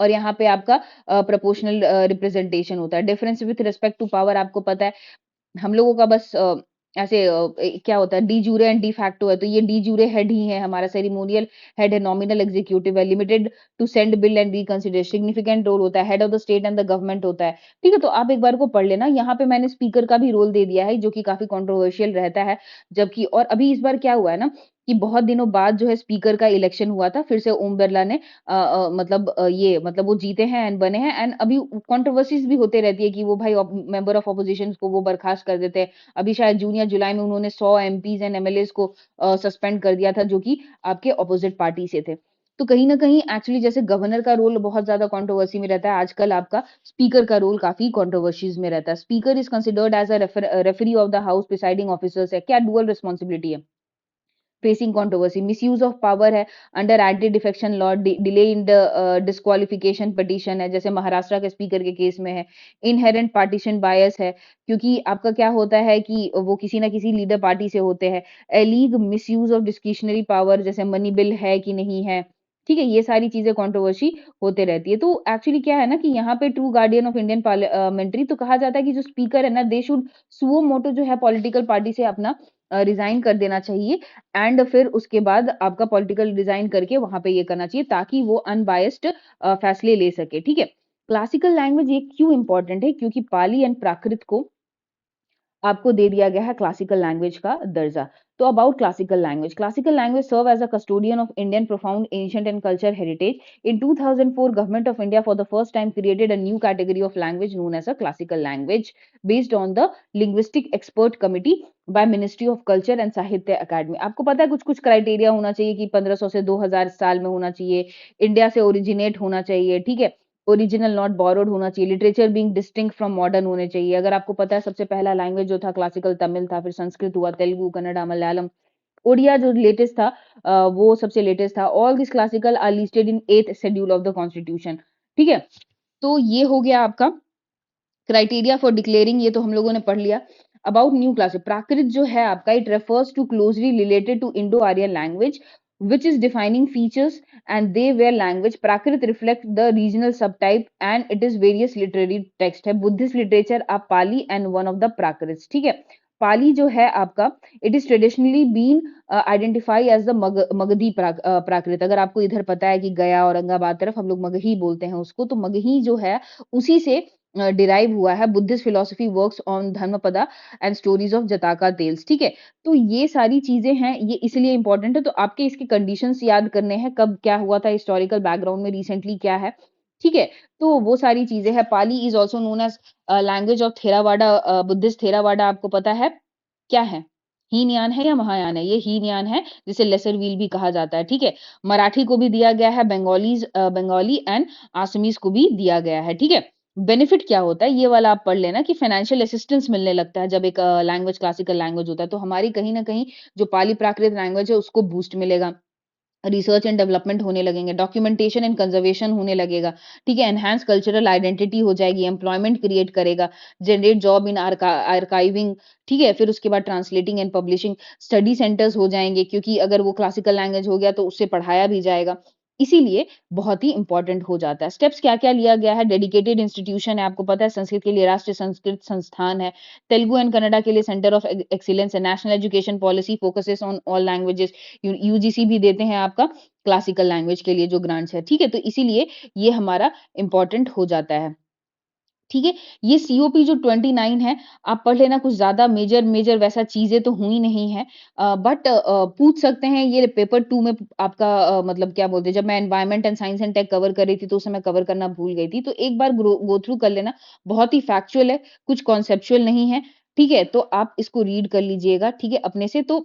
और यहाँ पे आपका प्रोपोर्शनल रिप्रेजेंटेशन होता है। Difference with respect to power आपको पता है। हम लोगों का बस ऐसे क्या होता है de jure and de facto है, तो ये डी जूरे हेड ही है, हमारा सेरेमोनियल हेड है, नॉमिनल एग्जीक्यूटिव है, limited to send bill and reconsider, significant role होता है, head of the state and the government होता है। ठीक है, तो आप एक बार को पढ़ लेना, यहाँ पे मैंने स्पीकर का भी रोल दे दिया है, जो कि काफी कंट्रोवर्शियल रहता है। जबकि और अभी इस बार क्या हुआ है ना, कि बहुत दिनों बाद जो है स्पीकर का इलेक्शन हुआ था, फिर से ओम बिरला ने मतलब ये मतलब वो जीते हैं एंड बने हैं, एंड अभी कंट्रोवर्सीज भी होते रहती है कि वो भाई मेंबर ऑफ ऑपोजिशन को वो बर्खास्त कर देते हैं। अभी शायद जून या जुलाई में उन्होंने 100 एमपीज़ एंड एमएलएज़ को सस्पेंड कर दिया था, जो कि आपके अपोजिट पार्टी से थे। तो कहीं न कहीं एक्चुअली जैसे गवर्नर का रोल बहुत ज़्यादा कंट्रोवर्सी में रहता है, आजकल आपका स्पीकर का रोल काफ़ी कंट्रोवर्सीज़ में रहता है। Speaker is considered as a referee of the house presiding officers है। क्या डुअल रिस्पांसिबिलिटी है? Facing controversy, misuse of power है, under anti defection law, delay in the disqualification petition है, जैसे महाराष्ट्र के स्पीकर के केस में है। इनहेरेंट पार्टीशन बायस है, क्योंकि आपका क्या होता है कि वो किसी ना किसी लीडर पार्टी से होते हैं। एलीग मिसयूज ऑफ डिस्क्रिशनरी पावर, जैसे मनी बिल है कि नहीं है। ठीक है, ये सारी चीजें कंट्रोवर्सी होते रहती है। तो एक्चुअली क्या है ना कि यहाँ पे true guardian of Indian parliamentary तो कहा जाता है कि जो स्पीकर है ना, दे शुड सुओ मोटो जो है पॉलिटिकल पार्टी से अपना रिजाइन कर देना चाहिए, एंड फिर उसके बाद आपका पॉलिटिकल डिजाइन करके वहां पे ये करना चाहिए, ताकि वो अनबायस्ड फैसले ले सके। ठीक है, क्लासिकल लैंग्वेज ये क्यों इंपॉर्टेंट है? क्योंकि पाली एंड प्राकृत को आपको दे दिया गया है क्लासिकल लैंग्वेज का दर्जा। तो about classical language serve as a custodian of Indian profound ancient and culture heritage. In 2004 government of India for the first time created a new category of language known as a classical language based on the linguistic expert committee by ministry of culture and Sahitya Akademi. आपको पता है कुछ कुछ criteria होना चाहिए कि 1500 से 2000 साल में होना चाहिए, इंडिया से ओरिजिनेट होना चाहिए, ठीक है, ओरिजिनल नॉट बोरोड होना चाहिए, literature being distinct from modern होने चाहिए। अगर आपको पता है सबसे पहला लैंग्वेज जो था क्लासिकल तमिल था, फिर संस्कृत हुआ, तेलुगु, कन्नड़ा, मलयालम, ओडिया जो लेटेस्ट था वो सबसे लेटेस्ट था। All this classical are listed in 8th schedule of the constitution. ठीक है, तो ये हो गया आपका क्राइटेरिया फॉर डिक्लेयरिंग, ये तो हम लोगों ने पढ़ लिया। अबाउट न्यू क्लास, प्राकृत जो है आपका, it refers to closely related to Indo Aryan language which is defining features and they were language. Prakrit reflect the regional subtype and it is various literary text है, Buddhist literature आप Pali and one of the Prakrit. ठीक है, पाली जो है आपका, it is traditionally been identify as the Magadhi Prakrit. अगर आपको इधर पता है कि गया औरंगाबाद तरफ हम लोग मगही बोलते हैं उसको, तो मगही जो है उसी से डिराइव हुआ है। Buddhist philosophy works on Dhammapada and stories of Jataka tales. ठीक है, तो ये सारी चीजें हैं, ये इसलिए इंपॉर्टेंट है। तो आपके इसके कंडीशंस याद करने हैं, कब क्या हुआ था, हिस्टोरिकल बैकग्राउंड में रिसेंटली क्या है। ठीक है, तो वो सारी चीजें हैं। Pali is also known as language of Theravada, Buddhist Theravada आपको पता है क्या है? हीनयान है या महायान है? ये हीनयान है, जिसे लेसर व्हील भी कहा जाता है। ठीक है, मराठी को भी दिया गया है, बंगाली एंड आसामीज को भी दिया गया है। ठीक है, बेनिफिट क्या होता है ये वाला आप पढ़ लेना, कि फाइनेंशियल असिस्टेंस मिलने लगता है जब एक लैंग्वेज क्लासिकल लैंग्वेज होता है, तो हमारी कहीं ना कहीं जो पाली प्राकृत लैंग्वेज है उसको बूस्ट मिलेगा। रिसर्च एंड डेवलपमेंट होने लगेंगे, डॉक्यूमेंटेशन एंड कंजर्वेशन होने लगेगा। ठीक है, एनहांस कल्चरल आइडेंटिटी हो जाएगी, एम्प्लॉयमेंट क्रिएट करेगा, जनरेट जॉब इन आर्काइविंग। ठीक है, फिर उसके बाद translating and publishing, study centres हो जाएंगे, क्योंकि अगर वो क्लासिकल लैंग्वेज हो गया तो उससे पढ़ाया भी जाएगा। इसीलिए बहुत ही इंपॉर्टेंट हो जाता है। स्टेप्स क्या क्या लिया गया है? डेडिकेटेड इंस्टीट्यूशन है, आपको पता है, संस्कृत के लिए राष्ट्रीय संस्कृत संस्थान है, तेलुगु एंड कन्नड़ा के लिए सेंटर ऑफ एक्सीलेंस है, national education policy focuses on all languages, UGC भी देते हैं आपका क्लासिकल लैंग्वेज के लिए जो ग्रांट्स है। ठीक है, तो इसीलिए ये हमारा इंपॉर्टेंट हो जाता है। ठीक है, ये सीओपी जो 29 है, आप पढ़ लेना, कुछ ज्यादा मेजर मेजर वैसा चीजें तो हुई नहीं है, बट पूछ सकते हैं। ये पेपर 2 में आपका मतलब क्या बोलते हैं, जब मैं environment and science and tech cover कर रही थी तो उस समय कवर करना भूल गई थी, तो एक बार गो थ्रू कर लेना। बहुत ही फैक्चुअल है, कुछ कॉन्सेप्चुअल नहीं है। ठीक है, तो आप इसको रीड कर लीजिएगा, ठीक है, अपने से। तो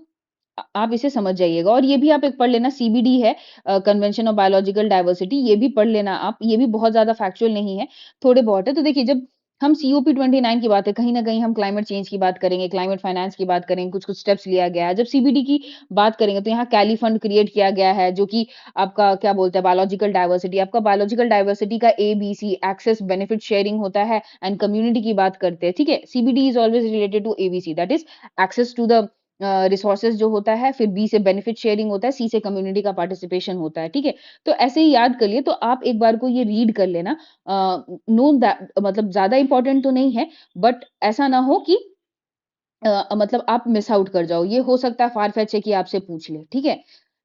आप इसे समझ जाइएगा। और ये भी आप एक पढ़ लेना, सीबीडी है, कन्वेंशन ऑफ बायोलॉजिकल डाइवर्सिटी, ये भी पढ़ लेना आप, ये भी बहुत ज़्यादा फैक्चुअल नहीं है, थोड़े बहुत है। तो देखिए, जब हम सीओपी 29 की बात है, कहीं न कहीं हम क्लाइमेट चेंज की बात करेंगे, क्लाइमेट फाइनेंस की बात करेंगे, कुछ-कुछ स्टेप्स लिया गया है। जब सीबीडी की बात करेंगे, तो यहाँ कैली फंड क्रिएट किया गया है, जो कि आपका क्या बोलते हैं, बायोलॉजिकल डाइवर्सिटी, आपका बायोलॉजिकल डाइवर्सिटी का एबीसी, एक्सेस, बेनिफिट शेयरिंग होता है एंड कम्युनिटी की बात करते हैं, ठीक है? CBD is always related to ABC, that is access to the resources जो होता है, फिर बी से बेनिफिट शेयरिंग होता है, सी से कम्युनिटी का पार्टिसिपेशन होता है, ठीक है? तो ऐसे ही याद कर लिए, तो आप एक बार को ये रीड कर लेना। नो दैट मतलब ज़्यादा इम्पोर्टेंट तो नहीं है, बट ऐसा ना हो कि मतलब आप मिस आउट कर जाओ। ये हो सकता है फार फेच है कि आपसे पूछ ले, ठीक है?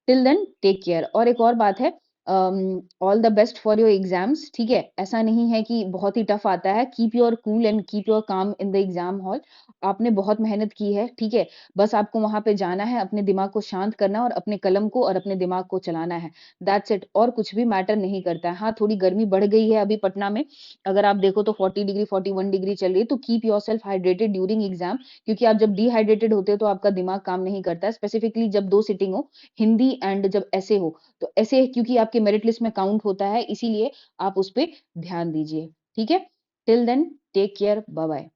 Till then take care. और एक और बात है, all the best for your exams, ठीक है? ऐसा नहीं है कि बहुत ही टफ आता है। Keep your cool and keep your काम इन द एग्जाम हॉल। आपने बहुत मेहनत की है, ठीक है? बस आपको वहाँ पे जाना है, अपने दिमाग को शांत करना है और अपने कलम को और अपने दिमाग को चलाना है। दैट्स इट, और कुछ भी मैटर नहीं करता है। हाँ, थोड़ी गर्मी बढ़ गई है अभी पटना में। अगर आप देखो तो 40 डिग्री, 41 डिग्री चल रही है, तो keep yourself hydrated during exam, क्योंकि आप जब डिहाइड्रेटेड होते हो तो आपका दिमाग काम नहीं करता है, स्पेसिफिकली जब 2 सिटिंग हो, हिंदी एंड जब ऐसे हो। तो ऐसे क्योंकि आपके मेरिट लिस्ट में काउंट होता है, इसीलिए आप उस पे ध्यान दीजिए, ठीक है? Till then take care, bye bye.